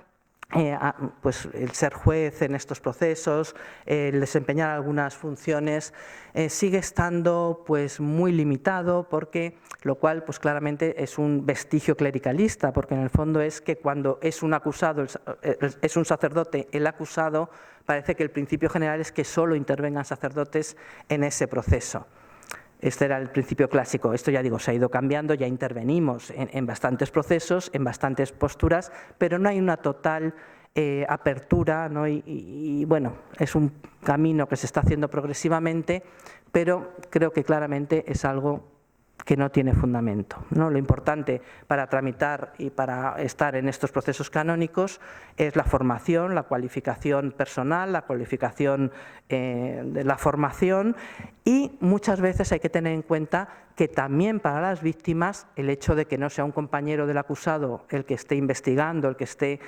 pues el ser juez en estos procesos, el desempeñar algunas funciones, sigue estando pues muy limitado, porque lo cual pues claramente es un vestigio clericalista, porque en el fondo es que cuando es un acusado, es un sacerdote el acusado, parece que el principio general es que solo intervengan sacerdotes en ese proceso. Este era el principio clásico. Esto, ya digo, se ha ido cambiando, ya intervenimos en bastantes procesos, en bastantes posturas, pero no hay una total apertura, ¿no? Y bueno, es un camino que se está haciendo progresivamente, pero creo que claramente es algo que no tiene fundamento, ¿no? Lo importante para tramitar y para estar en estos procesos canónicos es la formación, la cualificación personal, la cualificación de la formación, y muchas veces hay que tener en cuenta que también para las víctimas el hecho de que no sea un compañero del acusado el que esté investigando, el que esté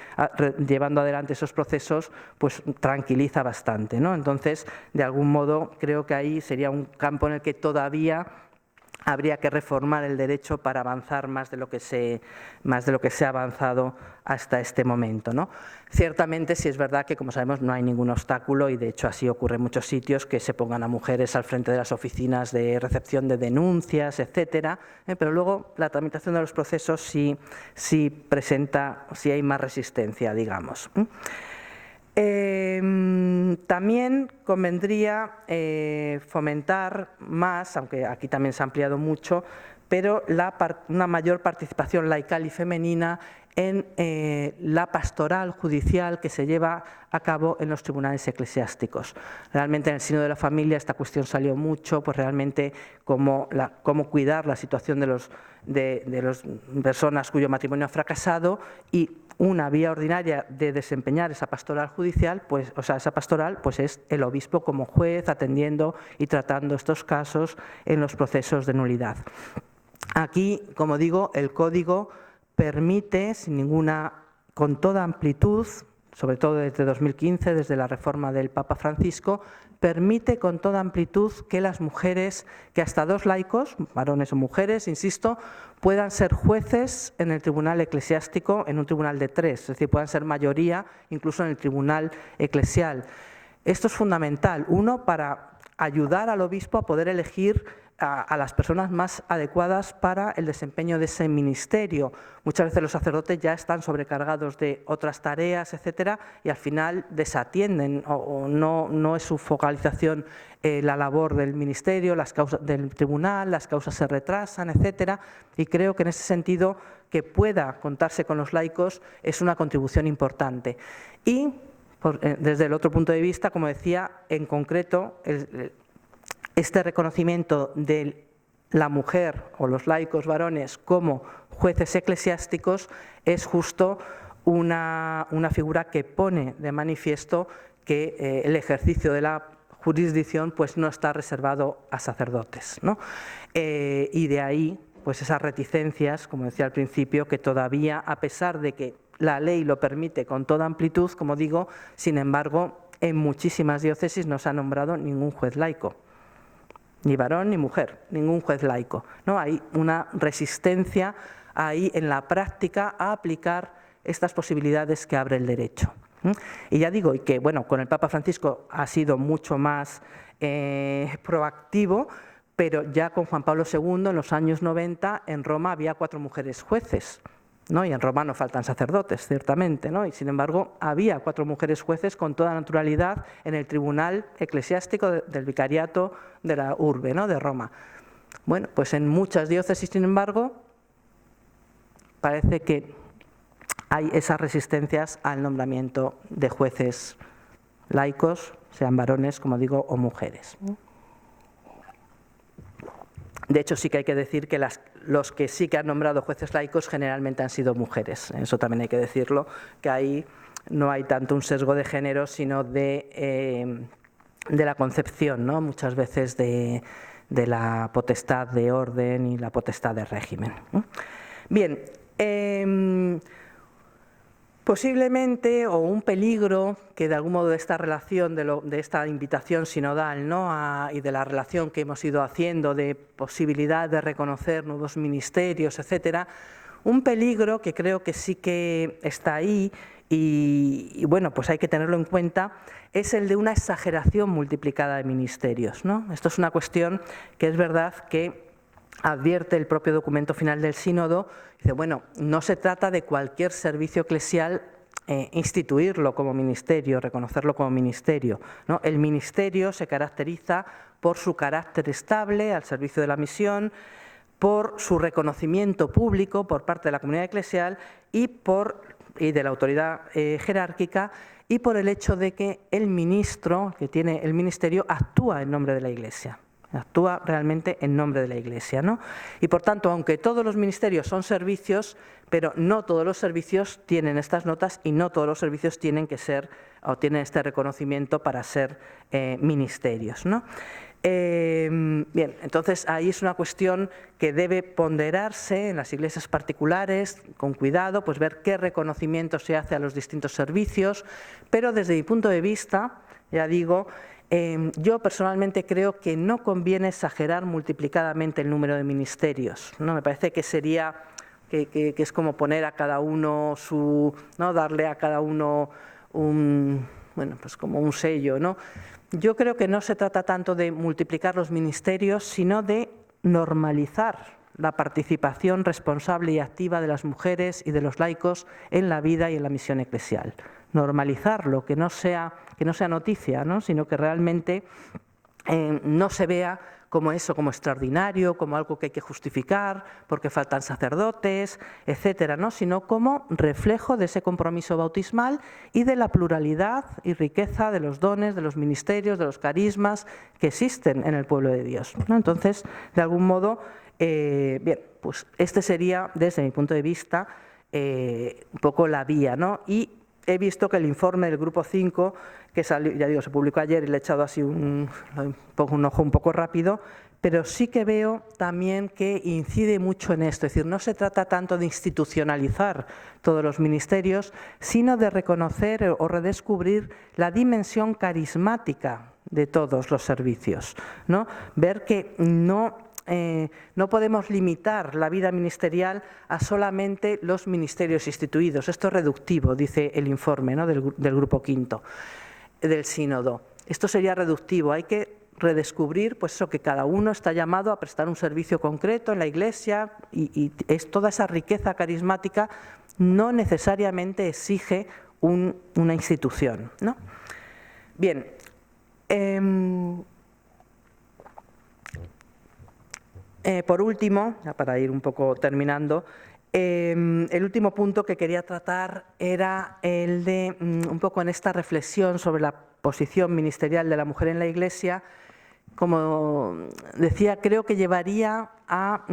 llevando adelante esos procesos, pues tranquiliza bastante, ¿no? Entonces, de algún modo, creo que ahí sería un campo en el que todavía habría que reformar el derecho para avanzar más de lo que se ha avanzado hasta este momento, ¿no? Ciertamente, sí es verdad que, como sabemos, no hay ningún obstáculo, y de hecho así ocurre en muchos sitios, que se pongan a mujeres al frente de las oficinas de recepción de denuncias, etcétera, pero luego la tramitación de los procesos sí hay más resistencia, digamos. También convendría fomentar más, aunque aquí también se ha ampliado mucho, pero una mayor participación laical y femenina en la pastoral judicial que se lleva a cabo en los tribunales eclesiásticos. Realmente en el seno de la familia esta cuestión salió mucho, pues realmente cómo cuidar la situación de las personas cuyo matrimonio ha fracasado, y una vía ordinaria de desempeñar esa pastoral judicial, pues, esa pastoral, pues es el obispo como juez atendiendo y tratando estos casos en los procesos de nulidad. Aquí, como digo, el Código permite con toda amplitud, sobre todo desde 2015, desde la reforma del Papa Francisco, permite con toda amplitud que las mujeres, que hasta 2 laicos, varones o mujeres, insisto, puedan ser jueces en el tribunal eclesiástico, en un tribunal de 3, es decir, puedan ser mayoría incluso en el tribunal eclesial. Esto es fundamental, uno, para ayudar al obispo a poder elegir a las personas más adecuadas para el desempeño de ese ministerio. Muchas veces los sacerdotes ya están sobrecargados de otras tareas, etcétera, y al final desatienden o no es su focalización la labor del ministerio, las causas del tribunal, las causas se retrasan, etcétera, y creo que en ese sentido que pueda contarse con los laicos es una contribución importante. Y desde el otro punto de vista, como decía, en concreto, este reconocimiento de la mujer o los laicos varones como jueces eclesiásticos es justo una figura que pone de manifiesto que el ejercicio de la jurisdicción pues no está reservado a sacerdotes, ¿no? Y de ahí pues esas reticencias, como decía al principio, que todavía, a pesar de que la ley lo permite con toda amplitud, como digo, sin embargo, en muchísimas diócesis no se ha nombrado ningún juez laico. Ni varón ni mujer, ningún juez laico, ¿no? Hay una resistencia ahí en la práctica a aplicar estas posibilidades que abre el derecho. Y ya digo, y que bueno, con el Papa Francisco ha sido mucho más proactivo, pero ya con Juan Pablo II, en los años 90, en Roma había 4 mujeres jueces, ¿no? Y en Roma no faltan sacerdotes, ciertamente, ¿no? Y sin embargo había 4 mujeres jueces con toda naturalidad en el tribunal eclesiástico del vicariato de la urbe, ¿no? De Roma. Bueno, pues en muchas diócesis, sin embargo, parece que hay esas resistencias al nombramiento de jueces laicos, sean varones, como digo, o mujeres. De hecho, sí que hay que decir que los que sí que han nombrado jueces laicos generalmente han sido mujeres. Eso también hay que decirlo, que ahí no hay tanto un sesgo de género, sino de la concepción, ¿no? Muchas veces de la potestad de orden y la potestad de régimen. Bien, posiblemente, o un peligro que de algún modo de esta relación, de esta invitación sinodal, ¿no? Y de la relación que hemos ido haciendo de posibilidad de reconocer nuevos ministerios, etcétera, un peligro que creo que sí que está ahí y bueno, pues hay que tenerlo en cuenta, es el de una exageración multiplicada de ministerios, ¿no? Esto es una cuestión que es verdad que advierte el propio documento final del sínodo. Dice, bueno, no se trata de cualquier servicio eclesial instituirlo como ministerio, reconocerlo como ministerio, ¿no? El ministerio se caracteriza por su carácter estable al servicio de la misión, por su reconocimiento público por parte de la comunidad eclesial y de la autoridad jerárquica, y por el hecho de que el ministro que tiene el ministerio actúa en nombre de la Iglesia. Actúa realmente en nombre de la Iglesia, ¿no? Y por tanto, aunque todos los ministerios son servicios, pero no todos los servicios tienen estas notas y no todos los servicios tienen que ser o tienen este reconocimiento para ser ministerios, ¿no? Bien, entonces ahí es una cuestión que debe ponderarse en las iglesias particulares, con cuidado, pues ver qué reconocimiento se hace a los distintos servicios, pero desde mi punto de vista, ya digo, yo personalmente creo que no conviene exagerar multiplicadamente el número de ministerios, ¿no? Me parece que sería, que es como poner a cada uno ¿no? Darle a cada uno bueno, pues como un sello, ¿no? Yo creo que no se trata tanto de multiplicar los ministerios, sino de normalizar la participación responsable y activa de las mujeres y de los laicos en la vida y en la misión eclesial. Normalizarlo, que no sea noticia, ¿no? Sino que realmente no se vea como eso, como extraordinario, como algo que hay que justificar porque faltan sacerdotes, etcétera, ¿no? Sino como reflejo de ese compromiso bautismal y de la pluralidad y riqueza de los dones, de los ministerios, de los carismas que existen en el pueblo de Dios, ¿no? Entonces, de algún modo, bien, pues este sería, desde mi punto de vista, un poco la vía, ¿no? Y he visto que el informe del Grupo 5, que salió, ya digo, se publicó ayer y le he echado así un ojo un poco rápido, pero sí que veo también que incide mucho en esto. Es decir, no se trata tanto de institucionalizar todos los ministerios, sino de reconocer o redescubrir la dimensión carismática de todos los servicios, ¿no? Ver que no podemos limitar la vida ministerial a solamente los ministerios instituidos. Esto es reductivo, dice el informe, ¿no? del Grupo Quinto del Sínodo. Esto sería reductivo, hay que redescubrir pues eso, que cada uno está llamado a prestar un servicio concreto en la Iglesia y es toda esa riqueza carismática no necesariamente exige una institución, ¿no? Bien, por último, ya para ir un poco terminando, el último punto que quería tratar era el de, un poco en esta reflexión sobre la posición ministerial de la mujer en la Iglesia. Como decía, creo que llevaría a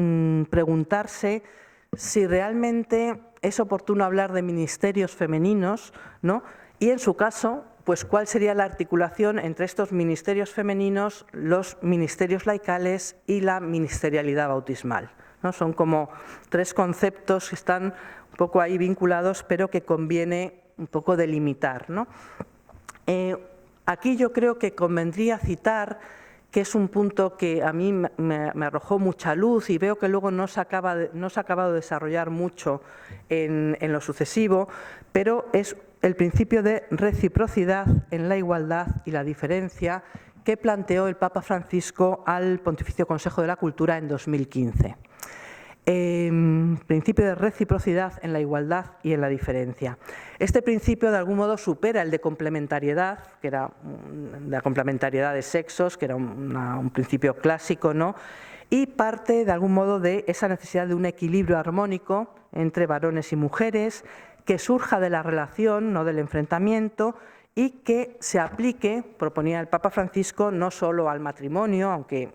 preguntarse si realmente es oportuno hablar de ministerios femeninos, ¿no? Y en su caso, pues cuál sería la articulación entre estos ministerios femeninos, los ministerios laicales y la ministerialidad bautismal, ¿no? Son como tres conceptos que están un poco ahí vinculados, pero que conviene un poco delimitar, ¿no? Aquí yo creo que convendría citar, que es un punto que a mí me arrojó mucha luz y veo que luego no se ha acabado de desarrollar mucho en lo sucesivo, pero es el principio de reciprocidad en la igualdad y la diferencia que planteó el Papa Francisco al Pontificio Consejo de la Cultura en 2015. Principio de reciprocidad en la igualdad y en la diferencia. Este principio de algún modo supera el de complementariedad, que era la complementariedad de sexos, que era un principio clásico, ¿no? Y parte de algún modo de esa necesidad de un equilibrio armónico entre varones y mujeres, que surja de la relación, no del enfrentamiento, y que se aplique, proponía el Papa Francisco, no solo al matrimonio, aunque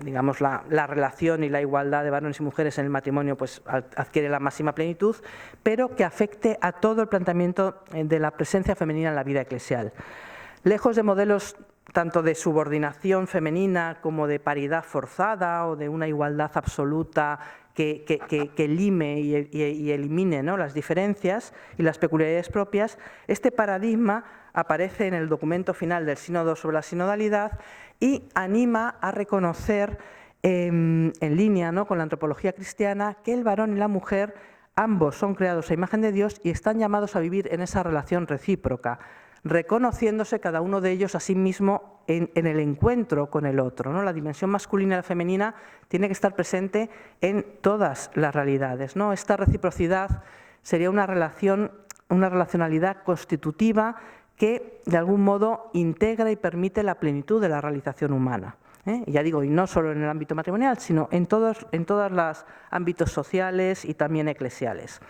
digamos la relación y la igualdad de varones y mujeres en el matrimonio pues adquiere la máxima plenitud, pero que afecte a todo el planteamiento de la presencia femenina en la vida eclesial. Lejos de modelos tanto de subordinación femenina como de paridad forzada o de una igualdad absoluta que lime y elimine, ¿no?, las diferencias y las peculiaridades propias, este paradigma aparece en el documento final del Sínodo sobre la sinodalidad y anima a reconocer, en línea, ¿no?, con la antropología cristiana, que el varón y la mujer ambos son creados a imagen de Dios y están llamados a vivir en esa relación recíproca, reconociéndose cada uno de ellos a sí mismo en el encuentro con el otro, ¿no? La dimensión masculina y la femenina tiene que estar presente en todas las realidades, ¿no? Esta reciprocidad sería una relacionalidad constitutiva que de algún modo integra y permite la plenitud de la realización humana. Y ya digo, y no solo en el ámbito matrimonial, sino en todos los ámbitos sociales y también eclesiales.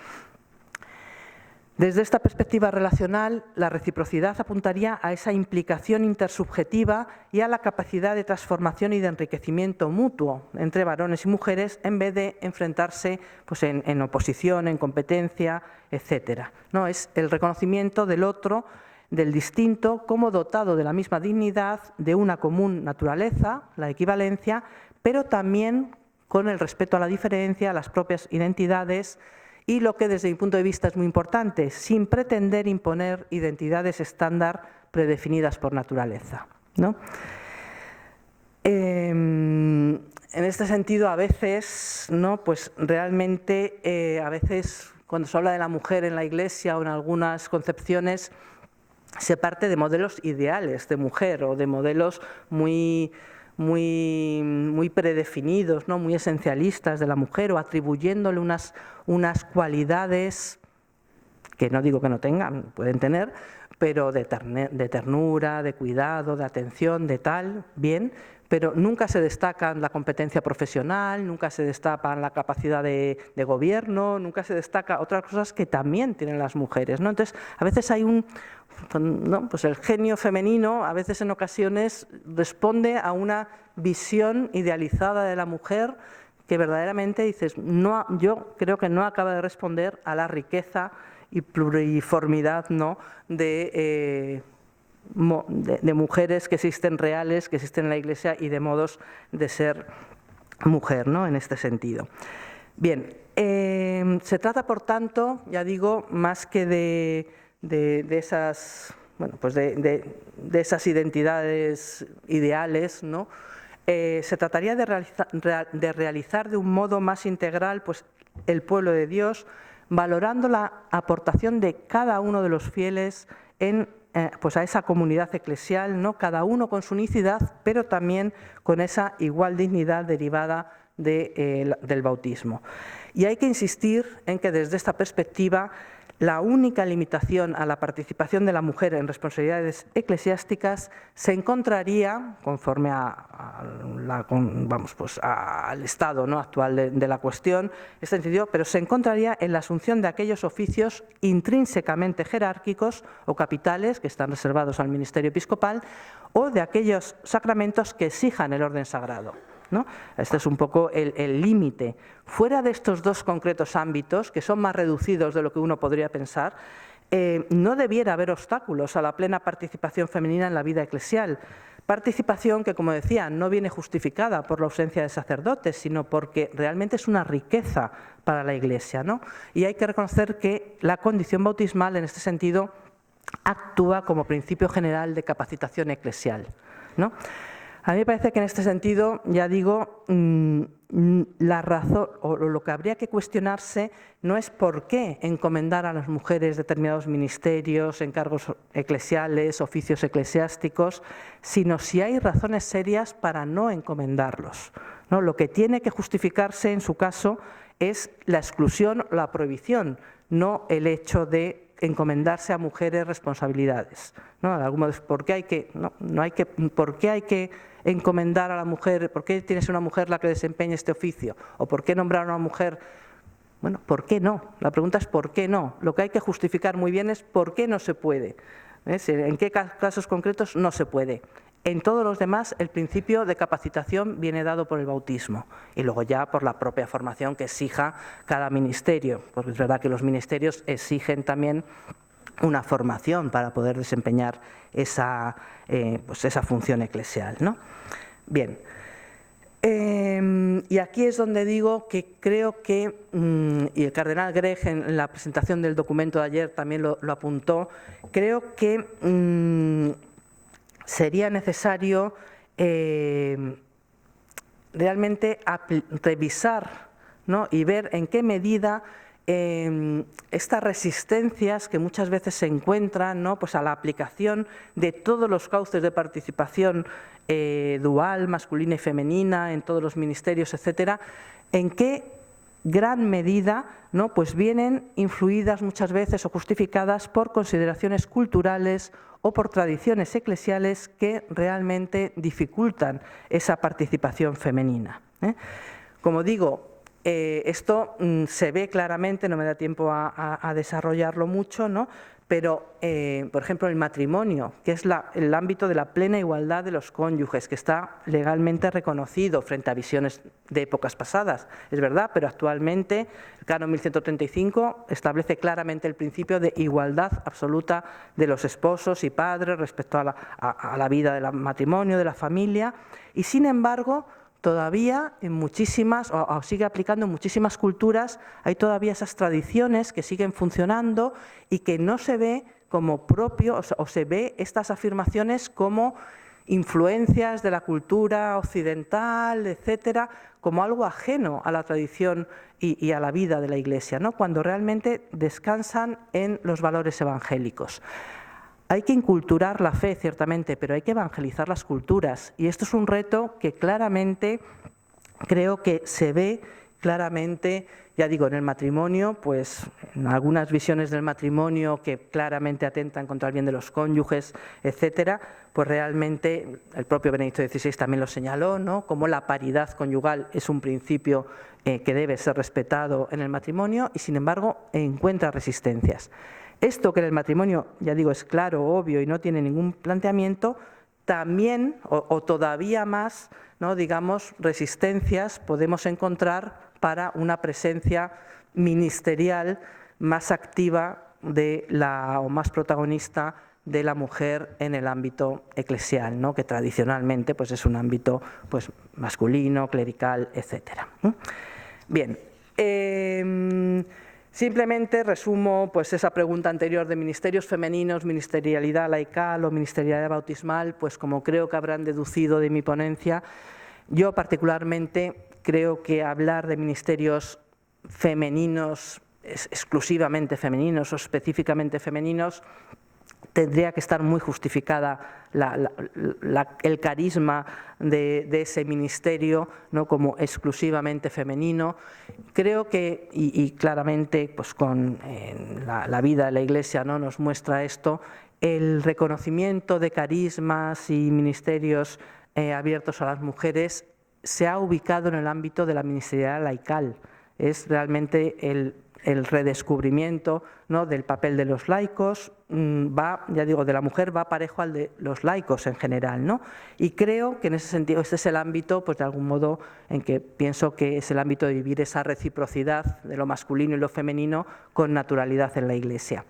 Desde esta perspectiva relacional, la reciprocidad apuntaría a esa implicación intersubjetiva y a la capacidad de transformación y de enriquecimiento mutuo entre varones y mujeres, en vez de enfrentarse pues, en oposición, en competencia, etc. ¿No? Es el reconocimiento del otro, del distinto, como dotado de la misma dignidad, de una común naturaleza, la equivalencia, pero también con el respeto a la diferencia, a las propias identidades, y lo que desde mi punto de vista es muy importante, sin pretender imponer identidades estándar predefinidas por naturaleza, ¿no? En este sentido, a veces, ¿no? Pues realmente, a veces cuando se habla de la mujer en la Iglesia o en algunas concepciones, se parte de modelos ideales de mujer o de modelos muy predefinidos, ¿no? Muy esencialistas de la mujer, o atribuyéndole unas cualidades que no digo que no tengan, pueden tener, pero de ternura, de cuidado, de atención, de tal, bien, pero nunca se destacan la competencia profesional, nunca se destaca la capacidad de gobierno, nunca se destaca otras cosas que también tienen las mujeres, ¿no? Entonces, a veces hay ¿no? Pues el genio femenino, a veces en ocasiones, responde a una visión idealizada de la mujer que verdaderamente dices, no, yo creo que no acaba de responder a la riqueza y pluriformidad, ¿no? de mujeres que existen reales, que existen en la Iglesia, y de modos de ser mujer, ¿no? En este sentido. Bien, se trata, por tanto, ya digo, más que de esas, bueno, pues de esas identidades ideales, ¿no? Se trataría de realizar de un modo más integral pues, el pueblo de Dios, valorando la aportación de cada uno de los fieles pues a esa comunidad eclesial, ¿no? Cada uno con su unicidad, pero también con esa igual dignidad derivada del bautismo. Y hay que insistir en que desde esta perspectiva la única limitación a la participación de la mujer en responsabilidades eclesiásticas se encontraría, conforme al estado, ¿no? actual de la cuestión, este sentido, pero se encontraría en la asunción de aquellos oficios intrínsecamente jerárquicos o capitales que están reservados al ministerio episcopal, o de aquellos sacramentos que exijan el orden sagrado, ¿no? Este es un poco el límite. Fuera de estos dos concretos ámbitos, que son más reducidos de lo que uno podría pensar, no debiera haber obstáculos a la plena participación femenina en la vida eclesial. Participación que, como decía, no viene justificada por la ausencia de sacerdotes, sino porque realmente es una riqueza para la Iglesia, ¿no? Y hay que reconocer que la condición bautismal, en este sentido, actúa como principio general de capacitación eclesial, ¿no? A mí me parece que en este sentido, ya digo, la razón o lo que habría que cuestionarse no es por qué encomendar a las mujeres determinados ministerios, encargos eclesiales, oficios eclesiásticos, sino si hay razones serias para no encomendarlos, ¿no? Lo que tiene que justificarse en su caso es la exclusión o la prohibición, no el hecho de encomendarse a mujeres responsabilidades, ¿no? De algún modo, ¿por qué hay que encomendar a la mujer? ¿Por qué tiene que ser una mujer la que desempeñe este oficio? ¿O por qué nombrar a una mujer? Bueno, ¿por qué no? La pregunta es ¿por qué no? Lo que hay que justificar muy bien es ¿por qué no se puede? ¿En qué casos concretos no se puede? En todos los demás, el principio de capacitación viene dado por el bautismo y luego ya por la propia formación que exija cada ministerio, porque es verdad que los ministerios exigen también una formación para poder desempeñar esa función eclesial, ¿no? Bien, y aquí es donde digo que creo que, y el cardenal Grech en la presentación del documento de ayer también lo apuntó, creo que sería necesario realmente revisar, ¿no? Y ver en qué medida estas resistencias que muchas veces se encuentran, ¿no?, pues a la aplicación de todos los cauces de participación dual, masculina y femenina, en todos los ministerios, etcétera, en qué gran medida, ¿no?, pues vienen influidas muchas veces o justificadas por consideraciones culturales o por tradiciones eclesiales que realmente dificultan esa participación femenina. Como digo, esto se ve claramente, no me da tiempo a desarrollarlo mucho, ¿no?, pero, por ejemplo, el matrimonio, que es el ámbito de la plena igualdad de los cónyuges, que está legalmente reconocido frente a visiones de épocas pasadas, es verdad, pero actualmente el Canon 1135 establece claramente el principio de igualdad absoluta de los esposos y padres respecto a la vida del matrimonio, de la familia, y sin embargo, todavía en muchísimas, o sigue aplicando en muchísimas culturas, hay todavía esas tradiciones que siguen funcionando y que no se ve como propio, o se ve estas afirmaciones como influencias de la cultura occidental, etcétera, como algo ajeno a la tradición y a la vida de la Iglesia, ¿no?, cuando realmente descansan en los valores evangélicos. Hay que inculturar la fe, ciertamente, pero hay que evangelizar las culturas. Y esto es un reto que claramente creo que se ve claramente, ya digo, en el matrimonio, pues en algunas visiones del matrimonio que claramente atentan contra el bien de los cónyuges, etcétera, pues realmente el propio Benedicto XVI también lo señaló, ¿no?, como la paridad conyugal es un principio que debe ser respetado en el matrimonio y, sin embargo, encuentra resistencias. Esto que en el matrimonio, ya digo, es claro, obvio y no tiene ningún planteamiento, también o todavía más, ¿no?, digamos, resistencias podemos encontrar para una presencia ministerial más activa o más protagonista de la mujer en el ámbito eclesial, ¿no?, que tradicionalmente pues, es un ámbito pues, masculino, clerical, etcétera. Bien. Simplemente resumo pues, esa pregunta anterior de ministerios femeninos, ministerialidad laical o ministerialidad bautismal, pues como creo que habrán deducido de mi ponencia, yo particularmente creo que hablar de ministerios femeninos, exclusivamente femeninos o específicamente femeninos, tendría que estar muy justificada el carisma de ese ministerio, ¿no?, como exclusivamente femenino. Creo que, y claramente pues con la vida de la Iglesia, ¿no?, nos muestra esto, el reconocimiento de carismas y ministerios abiertos a las mujeres se ha ubicado en el ámbito de la ministerialidad laical. Es realmente el redescubrimiento, ¿no?, del papel de los laicos, ya digo, de la mujer va parejo al de los laicos en general, ¿no? Y creo que en ese sentido este es el ámbito, pues de algún modo, en que pienso que es el ámbito de vivir esa reciprocidad de lo masculino y lo femenino con naturalidad en la Iglesia.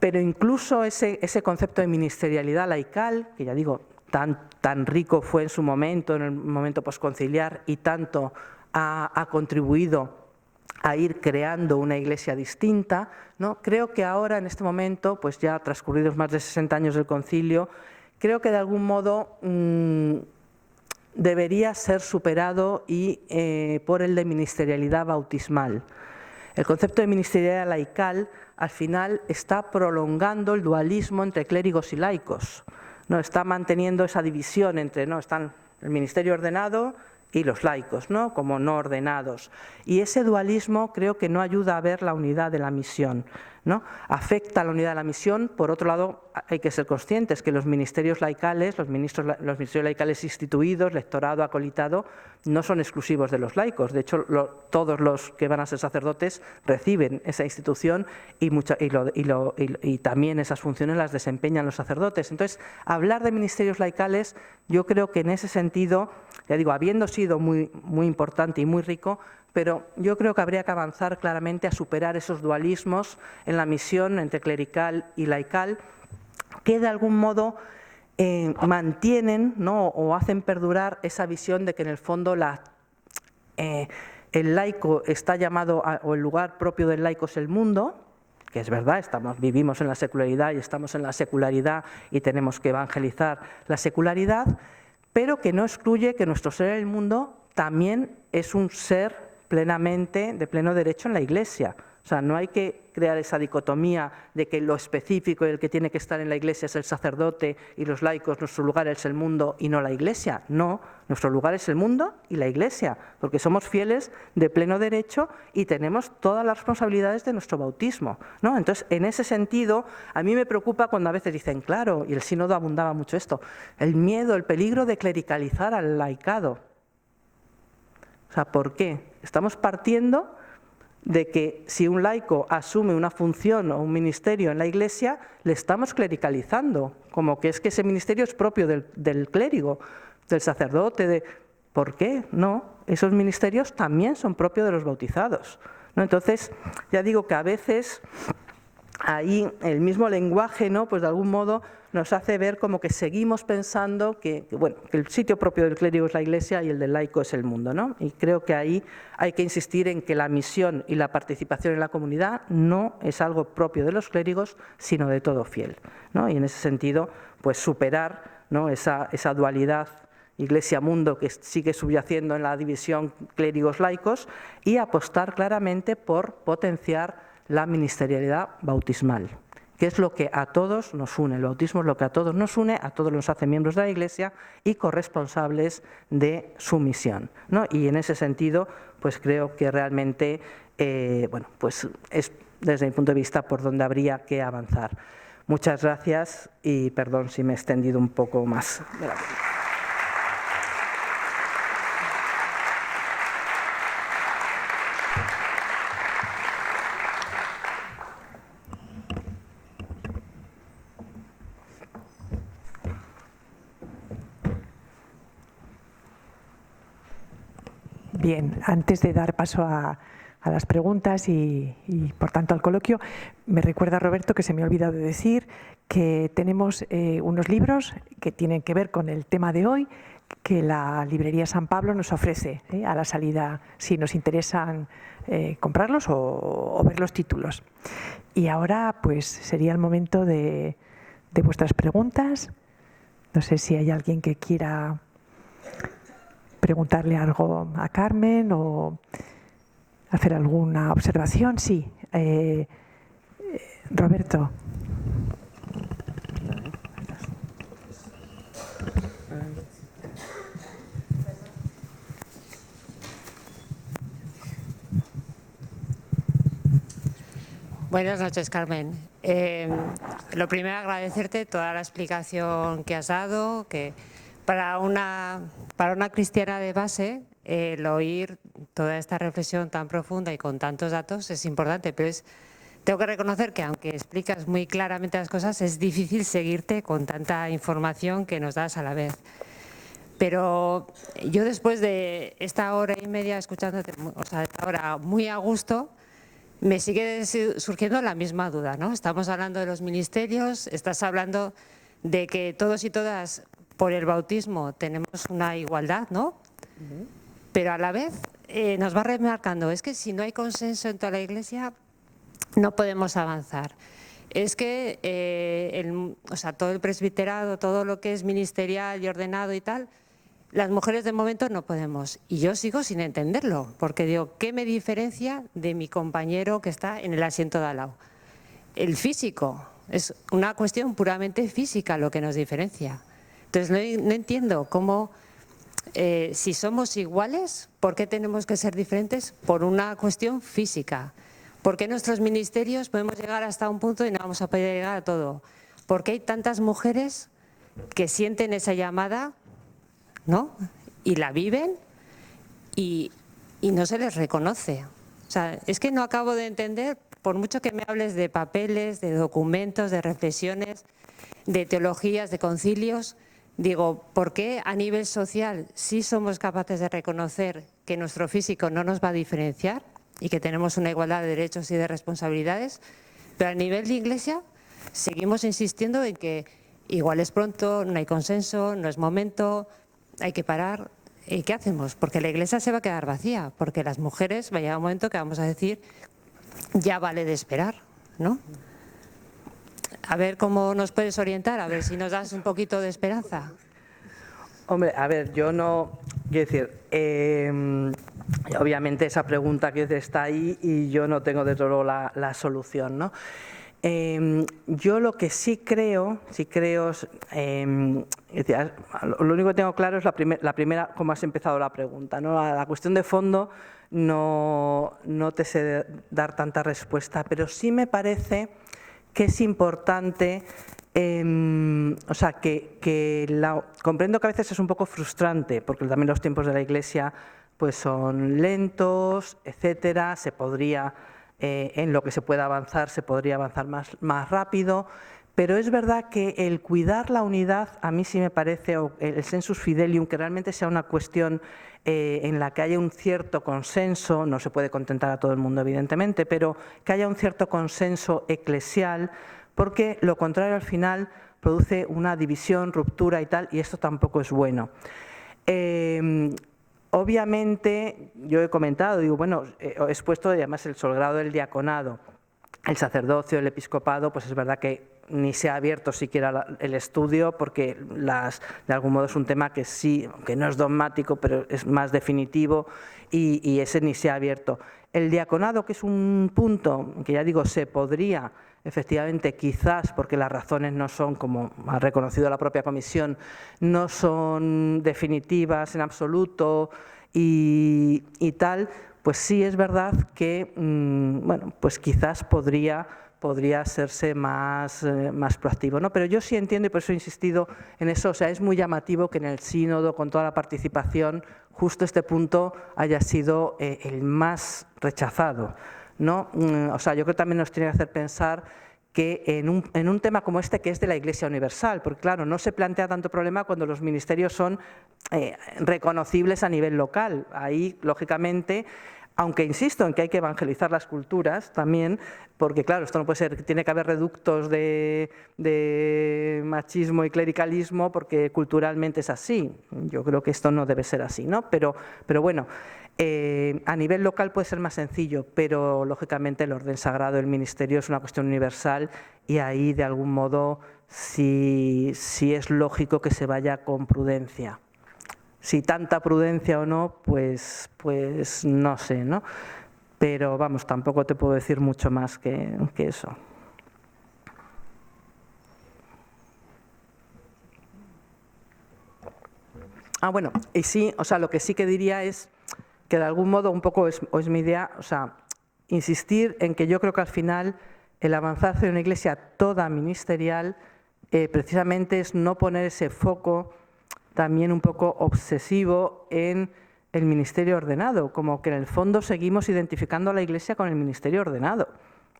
Pero incluso ese concepto de ministerialidad laical, que ya digo, tan rico fue en su momento, en el momento posconciliar, y tanto ha contribuido a ir creando una Iglesia distinta, ¿no? Creo que ahora, en este momento, pues ya transcurridos más de 60 años del concilio, creo que de algún modo debería ser superado por el de ministerialidad bautismal. El concepto de ministerialidad laical, al final, está prolongando el dualismo entre clérigos y laicos, ¿no? Está manteniendo esa división entre, ¿no?, están el ministerio ordenado y los laicos, ¿no?, como no ordenados. Y ese dualismo creo que no ayuda a ver la unidad de la misión, ¿no? Afecta a la unidad de la misión. Por otro lado, hay que ser conscientes que los ministerios laicales, los ministerios laicales instituidos, lectorado, acolitado, no son exclusivos de los laicos. De hecho, todos los que van a ser sacerdotes reciben esa institución y también esas funciones las desempeñan los sacerdotes. Entonces, hablar de ministerios laicales, yo creo que en ese sentido, ya digo, habiendo sido muy importante y muy rico, pero yo creo que habría que avanzar claramente a superar esos dualismos en la misión entre clerical y laical, que de algún modo mantienen, ¿no?, o hacen perdurar esa visión de que en el fondo el laico está llamado, o el lugar propio del laico es el mundo, que es verdad, vivimos en la secularidad y estamos en la secularidad y tenemos que evangelizar la secularidad, pero que no excluye que nuestro ser en el mundo también es un ser plenamente, de pleno derecho en la Iglesia. O sea, no hay que crear esa dicotomía de que lo específico y el que tiene que estar en la Iglesia es el sacerdote y los laicos, nuestro lugar es el mundo y no la Iglesia. No, nuestro lugar es el mundo y la Iglesia, porque somos fieles de pleno derecho y tenemos todas las responsabilidades de nuestro bautismo, ¿no? Entonces, en ese sentido, a mí me preocupa cuando a veces dicen, claro, y el sínodo abundaba mucho esto, el miedo, el peligro de clericalizar al laicado. O sea, ¿por qué? Estamos partiendo de que si un laico asume una función o un ministerio en la Iglesia, le estamos clericalizando, como que es que ese ministerio es propio del clérigo, del sacerdote. ¿Por qué? No, esos ministerios también son propios de los bautizados, ¿no? Entonces, ya digo que a veces ahí el mismo lenguaje, ¿no?, pues de algún modo nos hace ver como que seguimos pensando que el sitio propio del clérigo es la Iglesia y el del laico es el mundo, ¿no? Y creo que ahí hay que insistir en que la misión y la participación en la comunidad no es algo propio de los clérigos, sino de todo fiel, ¿no? Y en ese sentido, pues superar, ¿no?, esa dualidad Iglesia-mundo que sigue subyaciendo en la división clérigos-laicos y apostar claramente por potenciar la ministerialidad bautismal, que es lo que a todos nos une. El bautismo es lo que a todos nos une, a todos nos hace miembros de la Iglesia y corresponsables de su misión, ¿no? Y en ese sentido, pues creo que realmente, pues es desde mi punto de vista por donde habría que avanzar. Muchas gracias y perdón si me he extendido un poco más. Bien, antes de dar paso a las preguntas y, por tanto, al coloquio, me recuerda, Roberto, que se me ha olvidado de decir que tenemos unos libros que tienen que ver con el tema de hoy, que la librería San Pablo nos ofrece a la salida, si nos interesan comprarlos o ver los títulos. Y ahora, pues, sería el momento de vuestras preguntas. No sé si hay alguien que quiera preguntarle algo a Carmen o hacer alguna observación. Sí, Roberto. Buenas noches, Carmen. Lo primero, agradecerte toda la explicación que has dado, que para una cristiana de base, el oír toda esta reflexión tan profunda y con tantos datos es importante, pero tengo que reconocer que aunque explicas muy claramente las cosas, es difícil seguirte con tanta información que nos das a la vez. Pero yo, después de esta hora y media escuchándote, o sea, esta hora muy a gusto, me sigue surgiendo la misma duda, ¿no? Estamos hablando de los ministerios, estás hablando de que todos y todas por el bautismo tenemos una igualdad, ¿no? Pero a la vez nos va remarcando, es que si no hay consenso en toda la Iglesia, no podemos avanzar. Es que todo el presbiterado, todo lo que es ministerial y ordenado y tal, las mujeres de momento no podemos. Y yo sigo sin entenderlo, porque digo, ¿qué me diferencia de mi compañero que está en el asiento de al lado? El físico, es una cuestión puramente física lo que nos diferencia. Entonces no entiendo cómo, si somos iguales, ¿por qué tenemos que ser diferentes? Por una cuestión física. ¿Por qué nuestros ministerios podemos llegar hasta un punto y no vamos a poder llegar a todo? ¿Por qué hay tantas mujeres que sienten esa llamada, ¿no?, y la viven y no se les reconoce? O sea, es que no acabo de entender, por mucho que me hables de papeles, de documentos, de reflexiones, de teologías, de concilios, digo, ¿por qué a nivel social sí somos capaces de reconocer que nuestro físico no nos va a diferenciar y que tenemos una igualdad de derechos y de responsabilidades, pero a nivel de Iglesia seguimos insistiendo en que igual es pronto, no hay consenso, no es momento, hay que parar? ¿Y qué hacemos? Porque la Iglesia se va a quedar vacía, porque las mujeres va a llegar un momento que vamos a decir, ya vale de esperar, ¿no? A ver cómo nos puedes orientar, a ver si nos das un poquito de esperanza. Hombre, a ver, yo no quiero decir, obviamente esa pregunta que está ahí y yo no tengo desde luego la solución, ¿no? Yo lo que sí creo, lo único que tengo claro es la primera, como has empezado la pregunta, ¿no? La cuestión de fondo no te sé dar tanta respuesta, pero sí me parece que es importante, comprendo que a veces es un poco frustrante, porque también los tiempos de la Iglesia pues son lentos, etcétera, se podría, en lo que se pueda avanzar, se podría avanzar más rápido, pero es verdad que el cuidar la unidad, a mí sí me parece, o el sensus fidelium, que realmente sea una cuestión en la que haya un cierto consenso, no se puede contentar a todo el mundo evidentemente, pero que haya un cierto consenso eclesial, porque lo contrario al final produce una división, ruptura y tal, y esto tampoco es bueno. Obviamente, yo he comentado, digo, bueno, he expuesto además el grado del diaconado, el sacerdocio, el episcopado, pues es verdad que ni se ha abierto siquiera el estudio porque de algún modo es un tema que sí, que no es dogmático, pero es más definitivo y ese ni se ha abierto. El diaconado, que es un punto que ya digo, se podría efectivamente quizás, porque las razones no son, como ha reconocido la propia comisión, no son definitivas en absoluto y tal, pues sí es verdad que, bueno, pues quizás podría hacerse más proactivo, ¿no? Pero yo sí entiendo, y por eso he insistido en eso, o sea, es muy llamativo que en el sínodo, con toda la participación, justo este punto haya sido el más rechazado, ¿no? O sea, yo creo que también nos tiene que hacer pensar que en un tema como este, que es de la Iglesia Universal, porque claro, no se plantea tanto problema cuando los ministerios son reconocibles a nivel local. Ahí, lógicamente, aunque insisto en que hay que evangelizar las culturas también, porque claro, esto no puede ser, tiene que haber reductos de machismo y clericalismo, porque culturalmente es así. Yo creo que esto no debe ser así, ¿no? Pero bueno, a nivel local puede ser más sencillo, pero lógicamente el orden sagrado, el ministerio es una cuestión universal y ahí de algún modo sí es lógico que se vaya con prudencia. Si tanta prudencia o no, pues no sé, ¿no? Pero vamos, tampoco te puedo decir mucho más que eso. Bueno, y sí, o sea, lo que sí que diría es que de algún modo un poco es mi idea, o sea, insistir en que yo creo que al final el avanzar hacia una iglesia toda ministerial precisamente es no poner ese foco también un poco obsesivo en el ministerio ordenado, como que en el fondo seguimos identificando a la Iglesia con el ministerio ordenado,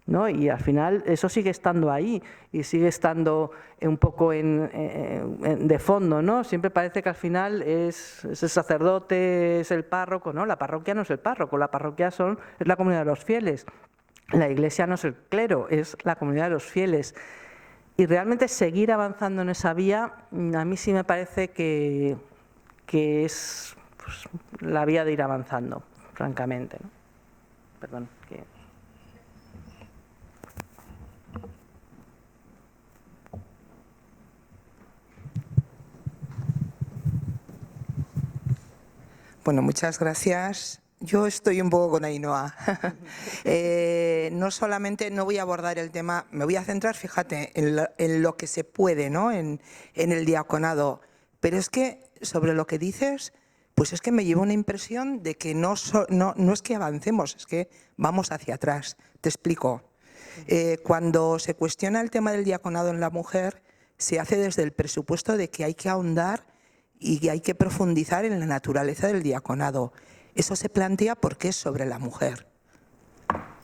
¿no? Y al final eso sigue estando ahí y sigue estando un poco de fondo, ¿no? Siempre parece que al final es el sacerdote, es el párroco, ¿no? La parroquia no es el párroco, la parroquia es la comunidad de los fieles, la Iglesia no es el clero, es la comunidad de los fieles. Y realmente seguir avanzando en esa vía, a mí sí me parece que es pues, la vía de ir avanzando, francamente, ¿no? Perdón. Bueno, muchas gracias. Yo estoy un poco con Ainhoa. No solamente no voy a abordar el tema, me voy a centrar, fíjate, en lo que se puede, ¿no? En el diaconado. Pero es que sobre lo que dices, pues es que me lleva una impresión de que no es que avancemos, es que vamos hacia atrás. Te explico. Cuando se cuestiona el tema del diaconado en la mujer, se hace desde el presupuesto de que hay que ahondar y que hay que profundizar en la naturaleza del diaconado. Eso se plantea porque es sobre la mujer.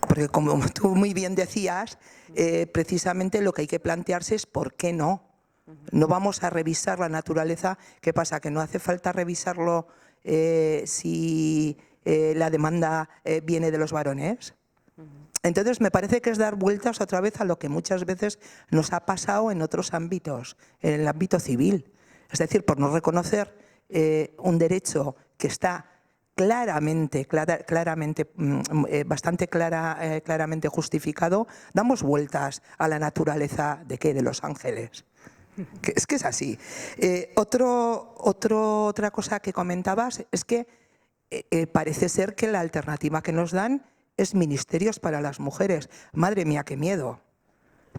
Porque como tú muy bien decías, precisamente lo que hay que plantearse es por qué no. No vamos a revisar la naturaleza. ¿Qué pasa? ¿Que no hace falta revisarlo si la demanda viene de los varones? Entonces me parece que es dar vueltas otra vez a lo que muchas veces nos ha pasado en otros ámbitos, en el ámbito civil. Es decir, por no reconocer un derecho que está bastante claramente justificado, damos vueltas a la naturaleza ¿de qué? De los ángeles. Es que es así. Otra cosa que comentabas es que parece ser que la alternativa que nos dan es ministerios para las mujeres. Madre mía, qué miedo.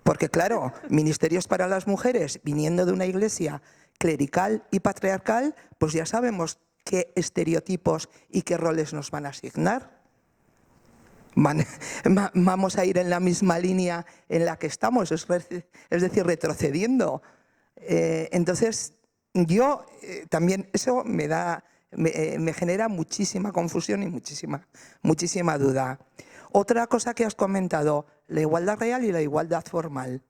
Porque claro, ministerios para las mujeres, viniendo de una iglesia clerical y patriarcal, pues ya sabemos qué estereotipos y qué roles nos van a asignar. Vamos a ir en la misma línea en la que estamos, es decir, retrocediendo. Entonces, yo también, eso me genera muchísima confusión y muchísima duda. Otra cosa que has comentado, la igualdad real y la igualdad formal.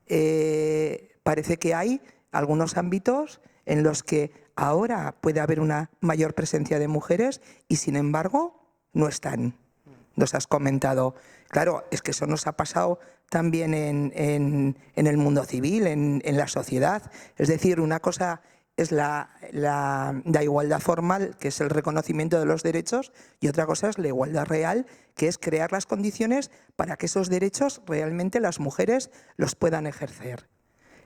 Parece que hay algunos ámbitos en los que ahora puede haber una mayor presencia de mujeres y, sin embargo, no están. Nos has comentado. Claro, es que eso nos ha pasado también en el mundo civil, en la sociedad. Es decir, una cosa es la igualdad formal, que es el reconocimiento de los derechos, y otra cosa es la igualdad real, que es crear las condiciones para que esos derechos realmente las mujeres los puedan ejercer.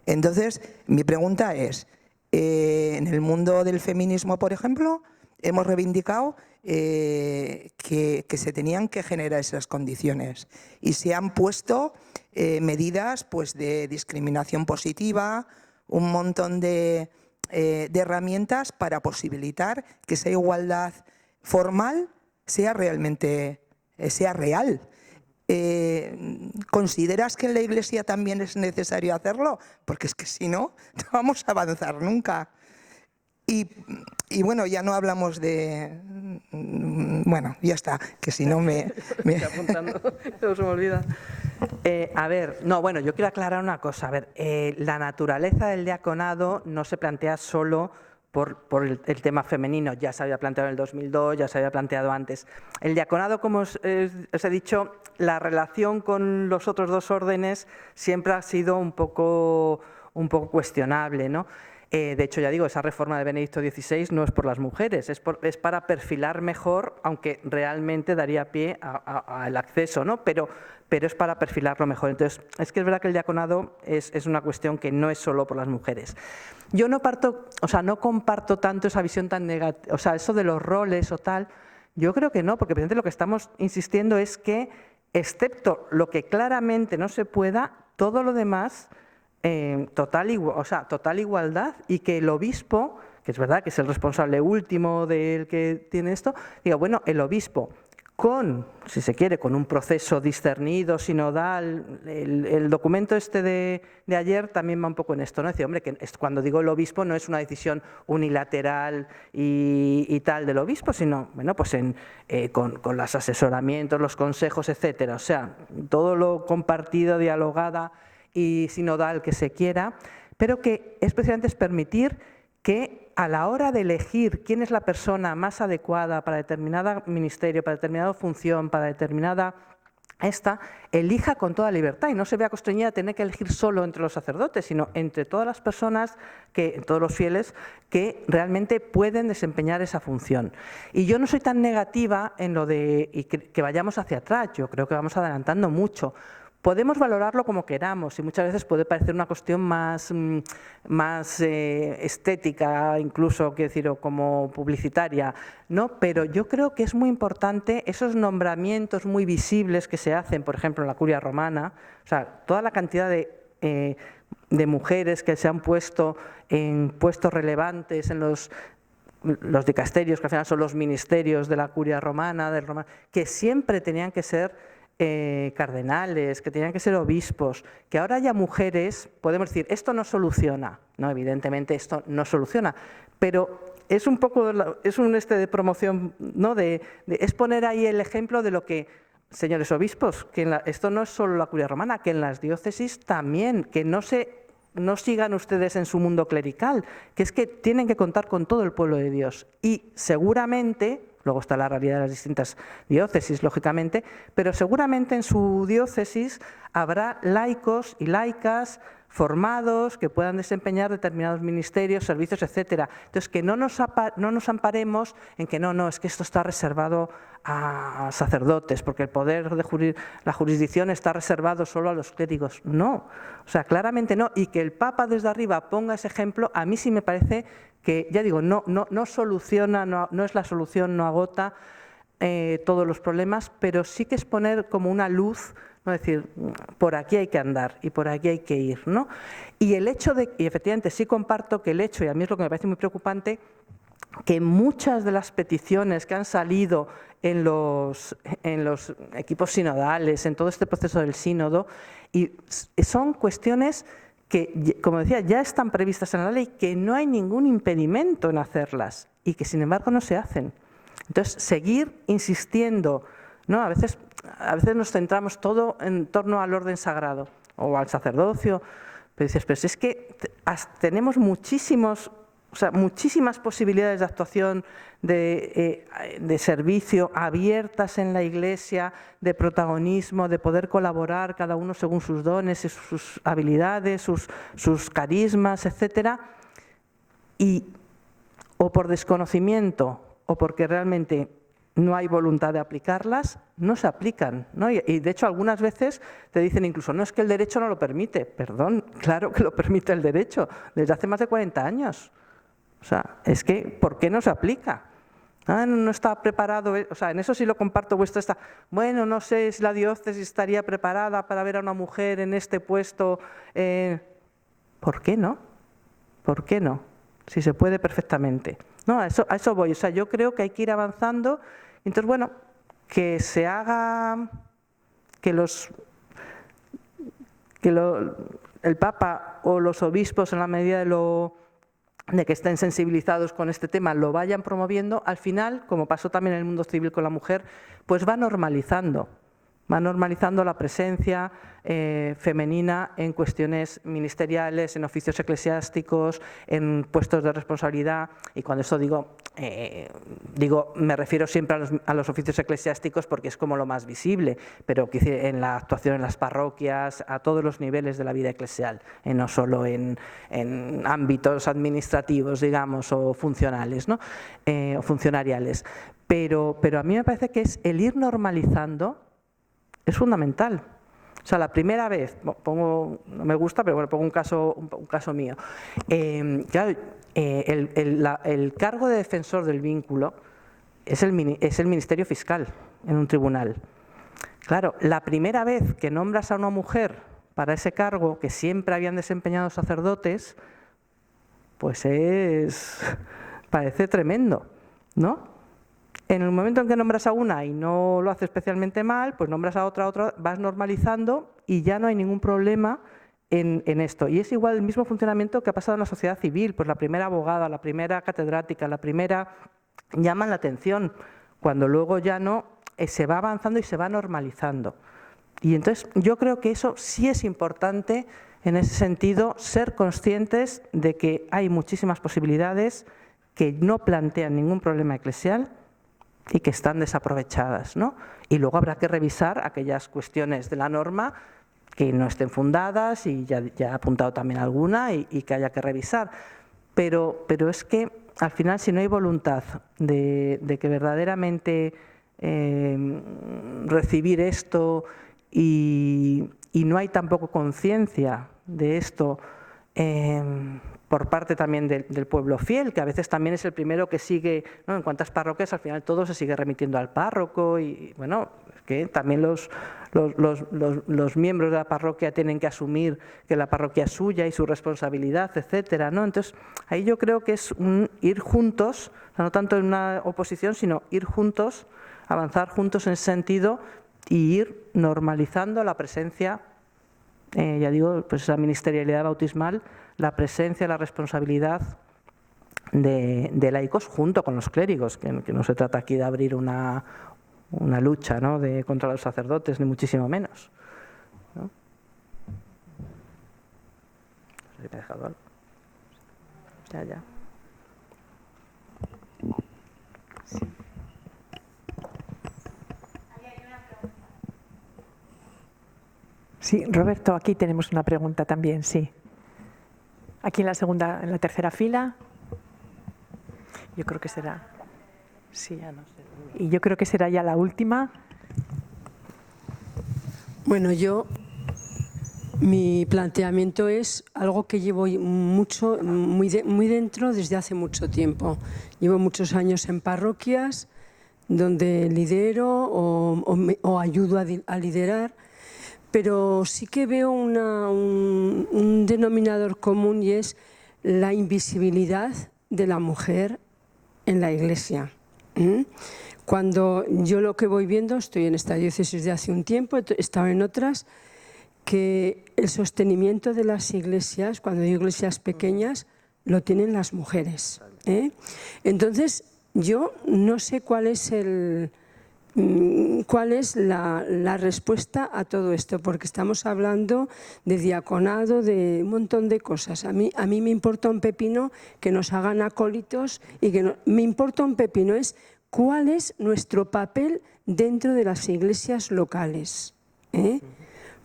Entonces, mi pregunta es, en el mundo del feminismo, por ejemplo, hemos reivindicado que se tenían que generar esas condiciones y se han puesto medidas pues, de discriminación positiva, un montón de herramientas para posibilitar que esa igualdad formal sea realmente sea real. ¿Consideras que en la Iglesia también es necesario hacerlo? Porque es que si no, no vamos a avanzar nunca. Y bueno, ya no hablamos de... Bueno, ya está, que si no me... Estoy apuntando, no se me olvida. A ver, no, bueno, yo quiero aclarar una cosa. A ver, la naturaleza del diaconado no se plantea solo por el tema femenino. Ya se había planteado en el 2002, ya se había planteado antes. El diaconado, como os he dicho, la relación con los otros dos órdenes siempre ha sido un poco cuestionable, ¿no? De hecho, ya digo, esa reforma de Benedicto XVI no es por las mujeres, es para perfilar mejor, aunque realmente daría pie al acceso, ¿no? Pero es para perfilarlo mejor. Entonces, es que es verdad que el diaconado es una cuestión que no es solo por las mujeres. Yo no comparto tanto esa visión tan negativa, o sea, eso de los roles o tal, yo creo que no, porque precisamente lo que estamos insistiendo es que, excepto lo que claramente no se pueda, todo lo demás... total igualdad, y que el obispo, que es verdad que es el responsable último del que tiene esto, diga, bueno, el obispo si se quiere, con un proceso discernido, sinodal, el documento este de ayer también va un poco en esto, ¿no? Decir, hombre, que cuando digo el obispo no es una decisión unilateral y tal del obispo, sino, bueno, pues con los asesoramientos, los consejos, etcétera, o sea, todo lo compartido, dialogada y sinodal que se quiera, pero que especialmente es permitir que a la hora de elegir quién es la persona más adecuada para determinado ministerio, para determinada función, para determinada elija con toda libertad y no se vea constreñida a tener que elegir solo entre los sacerdotes, sino entre todas las personas, todos los fieles, que realmente pueden desempeñar esa función. Y yo no soy tan negativa en lo de que vayamos hacia atrás, yo creo que vamos adelantando mucho. Podemos valorarlo como queramos y muchas veces puede parecer una cuestión más estética, incluso, quiero decir, o como publicitaria, ¿no? Pero yo creo que es muy importante esos nombramientos muy visibles que se hacen, por ejemplo, en la Curia Romana, o sea, toda la cantidad de mujeres que se han puesto en puestos relevantes en los dicasterios, que al final son los ministerios de la Curia Romana, que siempre tenían que ser cardenales, que tenían que ser obispos, que ahora haya mujeres, podemos decir, esto no soluciona, no, evidentemente esto no soluciona, pero es un poco, es un de promoción, ¿no? Es poner ahí el ejemplo de lo que, señores obispos, que esto no es solo la Curia Romana, que en las diócesis también, que no sigan ustedes en su mundo clerical, que es que tienen que contar con todo el pueblo de Dios y seguramente... Luego está la realidad de las distintas diócesis, lógicamente, pero seguramente en su diócesis habrá laicos y laicas formados, que puedan desempeñar determinados ministerios, servicios, etcétera. Entonces, que no nos amparemos en que no, es que esto está reservado a sacerdotes, porque el poder de la jurisdicción está reservado solo a los clérigos. No, o sea, claramente no. Y que el Papa desde arriba ponga ese ejemplo, a mí sí me parece que, ya digo, no soluciona, no es la solución, no agota todos los problemas, pero sí que es poner como una luz, ¿no? Es decir, por aquí hay que andar y por aquí hay que ir, ¿no? Y el hecho de, y efectivamente sí comparto que el hecho, y a mí es lo que me parece muy preocupante, que muchas de las peticiones que han salido en los equipos sinodales, en todo este proceso del sínodo, y son cuestiones que, como decía, ya están previstas en la ley, que no hay ningún impedimento en hacerlas y que sin embargo no se hacen. Entonces, seguir insistiendo, ¿no? A veces nos centramos todo en torno al orden sagrado o al sacerdocio, pero dices, pero si es que tenemos muchísimas posibilidades de actuación, de servicio abiertas en la Iglesia, de protagonismo, de poder colaborar cada uno según sus dones, sus habilidades, sus carismas, etcétera, y o por desconocimiento o porque realmente no hay voluntad de aplicarlas, no se aplican, ¿no? Y de hecho algunas veces te dicen incluso, no, es que el derecho no lo permite. Perdón, claro que lo permite el derecho, desde hace más de 40 años. O sea, es que, ¿por qué no se aplica? No está preparado, o sea, en eso sí lo comparto vuestra. Bueno, no sé si la diócesis estaría preparada para ver a una mujer en este puesto. ¿Por qué no? ¿Por qué no? Si se puede perfectamente. No, a eso voy. O sea, yo creo que hay que ir avanzando. Entonces, bueno, que se haga, el Papa o los obispos, en la medida de que estén sensibilizados con este tema, lo vayan promoviendo, al final, como pasó también en el mundo civil con la mujer, pues va normalizando la presencia femenina en cuestiones ministeriales, en oficios eclesiásticos, en puestos de responsabilidad. Y cuando eso digo, me refiero siempre a los oficios eclesiásticos porque es como lo más visible, pero en la actuación en las parroquias, a todos los niveles de la vida eclesial, no solo en ámbitos administrativos, digamos, o funcionales, ¿no? O funcionariales. Pero a mí me parece que es el ir normalizando. Es fundamental. O sea, la primera vez, no me gusta, pero bueno, pongo un caso mío. Claro, el cargo de defensor del vínculo es el Ministerio Fiscal en un tribunal. Claro, la primera vez que nombras a una mujer para ese cargo, que siempre habían desempeñado sacerdotes, pues parece tremendo, ¿no? En el momento en que nombras a una y no lo hace especialmente mal, pues nombras a otra, vas normalizando y ya no hay ningún problema en esto. Y es igual el mismo funcionamiento que ha pasado en la sociedad civil, pues la primera abogada, la primera catedrática, la primera, llaman la atención, cuando luego ya no, se va avanzando y se va normalizando. Y entonces yo creo que eso sí es importante, en ese sentido, ser conscientes de que hay muchísimas posibilidades que no plantean ningún problema eclesial y que están desaprovechadas, ¿no? Y luego habrá que revisar aquellas cuestiones de la norma que no estén fundadas, y ya he apuntado también alguna, y que haya que revisar. Pero es que al final, si no hay voluntad de que verdaderamente recibir esto y no hay tampoco conciencia de esto por parte también del pueblo fiel, que a veces también es el primero que sigue, ¿no? En cuantas parroquias, al final todo se sigue remitiendo al párroco, y bueno, es que también los miembros de la parroquia tienen que asumir que la parroquia es suya y su responsabilidad, etcétera, ¿no? Entonces, ahí yo creo que es ir juntos, o sea, no tanto en una oposición, sino ir juntos, avanzar juntos en ese sentido y ir normalizando la presencia, ya digo, pues la ministerialidad bautismal, la presencia, la responsabilidad de laicos junto con los clérigos, que no se trata aquí de abrir una lucha, ¿no? Contra los sacerdotes, ni muchísimo menos, ¿no? No sé si me he dejado algo. Ya. Sí. Sí, Roberto, aquí tenemos una pregunta también, sí. Aquí en la tercera fila. Yo creo que será. Sí, ya no sé. Y yo creo que será ya la última. Bueno, mi planteamiento es algo que llevo muy dentro desde hace mucho tiempo. Llevo muchos años en parroquias donde lidero o ayudo a liderar, pero sí que veo un denominador común, y es la invisibilidad de la mujer en la Iglesia. Cuando yo lo que voy viendo, estoy en esta diócesis de hace un tiempo, he estado en otras, que el sostenimiento de las iglesias, cuando hay iglesias pequeñas, lo tienen las mujeres. Entonces, yo no sé cuál es la respuesta a todo esto, porque estamos hablando de diaconado, de un montón de cosas. A mí me importa un pepino que nos hagan acólitos, y que me importa un pepino es cuál es nuestro papel dentro de las iglesias locales.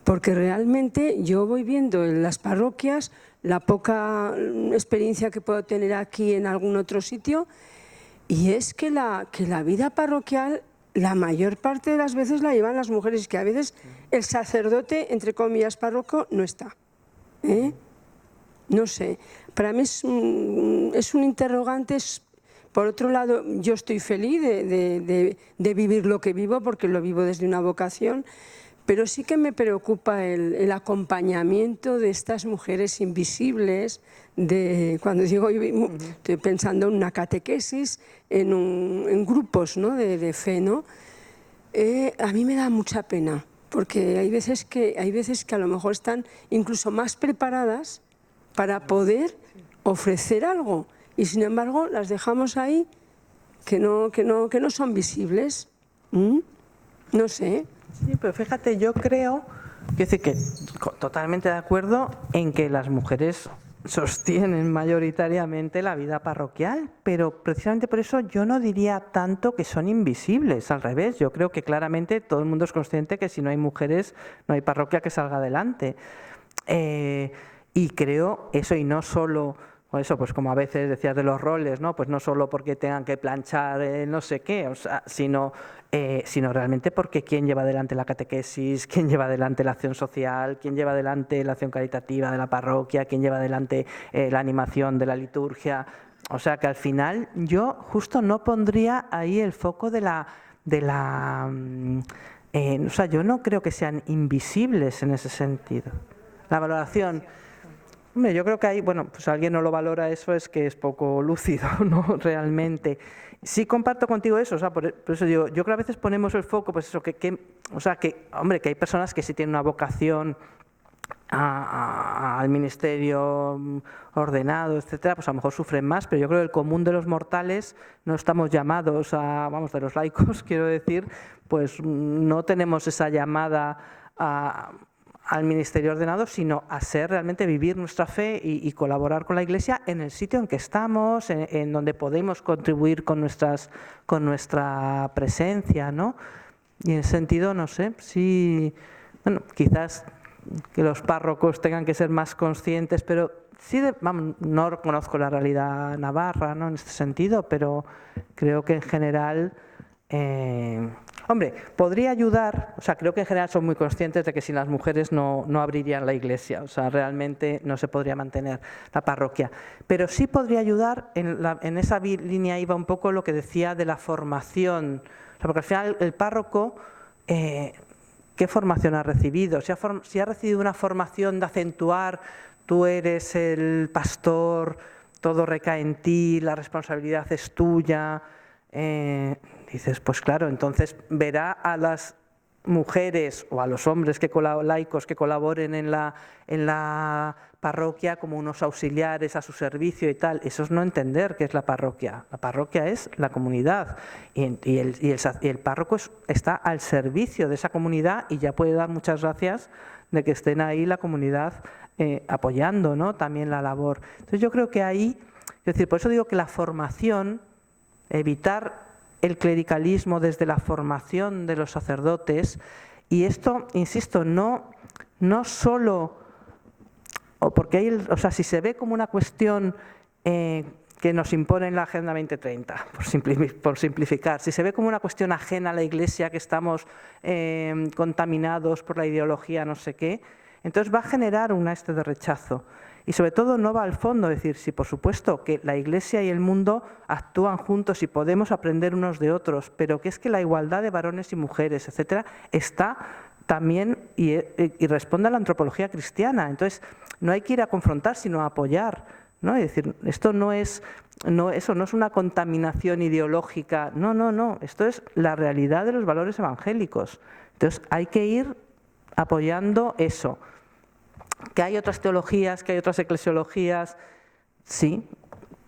Porque realmente yo voy viendo en las parroquias la poca experiencia que puedo tener aquí en algún otro sitio, y es que la vida parroquial la mayor parte de las veces la llevan las mujeres, que a veces el sacerdote, entre comillas, párroco, no está. No sé, para mí es un interrogante. Por otro lado, yo estoy feliz de vivir lo que vivo, porque lo vivo desde una vocación, pero sí que me preocupa el acompañamiento de estas mujeres invisibles. Cuando digo, estoy pensando en una catequesis, en grupos, ¿no?, de fe, ¿no? A mí me da mucha pena, porque hay veces que a lo mejor están incluso más preparadas para poder ofrecer algo, y sin embargo las dejamos ahí, que no son visibles. No sé. Sí, pero fíjate, yo creo, quiero decir que totalmente de acuerdo en que las mujeres sostienen mayoritariamente la vida parroquial, pero precisamente por eso yo no diría tanto que son invisibles, al revés. Yo creo que claramente todo el mundo es consciente que si no hay mujeres no hay parroquia que salga adelante. Y creo eso, y no solo... Eso, pues como a veces decías de los roles, ¿no? Pues no solo porque tengan que planchar no sé qué, o sea, sino realmente porque quién lleva adelante la catequesis, quién lleva adelante la acción social, quién lleva adelante la acción caritativa de la parroquia, quién lleva adelante la animación de la liturgia. O sea que al final yo justo no pondría ahí el foco o sea, yo no creo que sean invisibles en ese sentido. La valoración... Hombre, yo creo que ahí, bueno, pues alguien no lo valora, eso es que es poco lúcido, ¿no? Realmente. Sí comparto contigo eso, o sea, por eso digo, yo creo que a veces ponemos el foco, pues eso, o sea, hombre, que hay personas que sí tienen una vocación al ministerio ordenado, etcétera, pues a lo mejor sufren más, pero yo creo que el común de los mortales no estamos llamados de los laicos, quiero decir, pues no tenemos esa llamada al ministerio ordenado, sino a ser realmente vivir nuestra fe y colaborar con la Iglesia en el sitio en que estamos, en donde podemos contribuir con nuestra presencia, ¿no? Y en ese sentido, no sé, sí, bueno, quizás que los párrocos tengan que ser más conscientes, pero sí, no conozco la realidad navarra, ¿no?, en este sentido, pero creo que en general... Hombre, podría ayudar, o sea, creo que en general son muy conscientes de que sin las mujeres no abrirían la iglesia, o sea, realmente no se podría mantener la parroquia. Pero sí podría ayudar, en esa línea iba un poco lo que decía de la formación, o sea, porque al final el párroco, ¿qué formación ha recibido? Si ha recibido una formación de acentuar, tú eres el pastor, todo recae en ti, la responsabilidad es tuya... dices, pues claro, entonces verá a las mujeres o a los hombres laicos que colaboren en la parroquia como unos auxiliares a su servicio y tal. Eso es no entender qué es la parroquia. La parroquia es la comunidad y el párroco está al servicio de esa comunidad, y ya puede dar muchas gracias de que estén ahí la comunidad apoyando, ¿no?, también la labor. Entonces yo creo que ahí, es decir, por eso digo que la formación, evitar el clericalismo desde la formación de los sacerdotes, y esto, insisto, no solo porque hay, o sea, si se ve como una cuestión que nos impone en la Agenda 2030, por simplificar, si se ve como una cuestión ajena a la Iglesia, que estamos contaminados por la ideología no sé qué, entonces va a generar un de rechazo. Y sobre todo no va al fondo, es decir, sí, por supuesto que la Iglesia y el mundo actúan juntos y podemos aprender unos de otros, pero que es que la igualdad de varones y mujeres, etcétera, está también y responde a la antropología cristiana. Entonces, no hay que ir a confrontar, sino a apoyar, ¿no? Es decir, esto eso no es una contaminación ideológica, no, esto es la realidad de los valores evangélicos. Entonces, hay que ir apoyando eso. Que hay otras teologías, que hay otras eclesiologías, sí,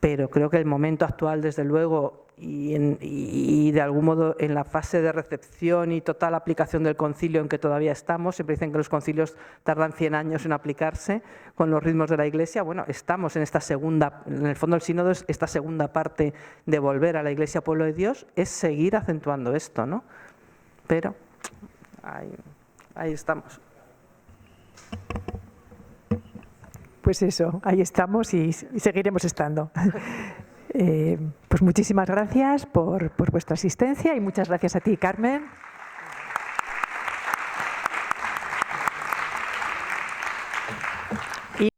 pero creo que el momento actual, desde luego, y de algún modo en la fase de recepción y total aplicación del concilio en que todavía estamos, siempre dicen que los concilios tardan 100 años en aplicarse con los ritmos de la Iglesia, bueno, estamos en esta segunda, en el fondo del sínodo, esta segunda parte de volver a la Iglesia pueblo de Dios, es seguir acentuando esto, ¿no? Pero ahí estamos. Pues eso, ahí estamos y seguiremos estando. Pues muchísimas gracias por vuestra asistencia y muchas gracias a ti, Carmen.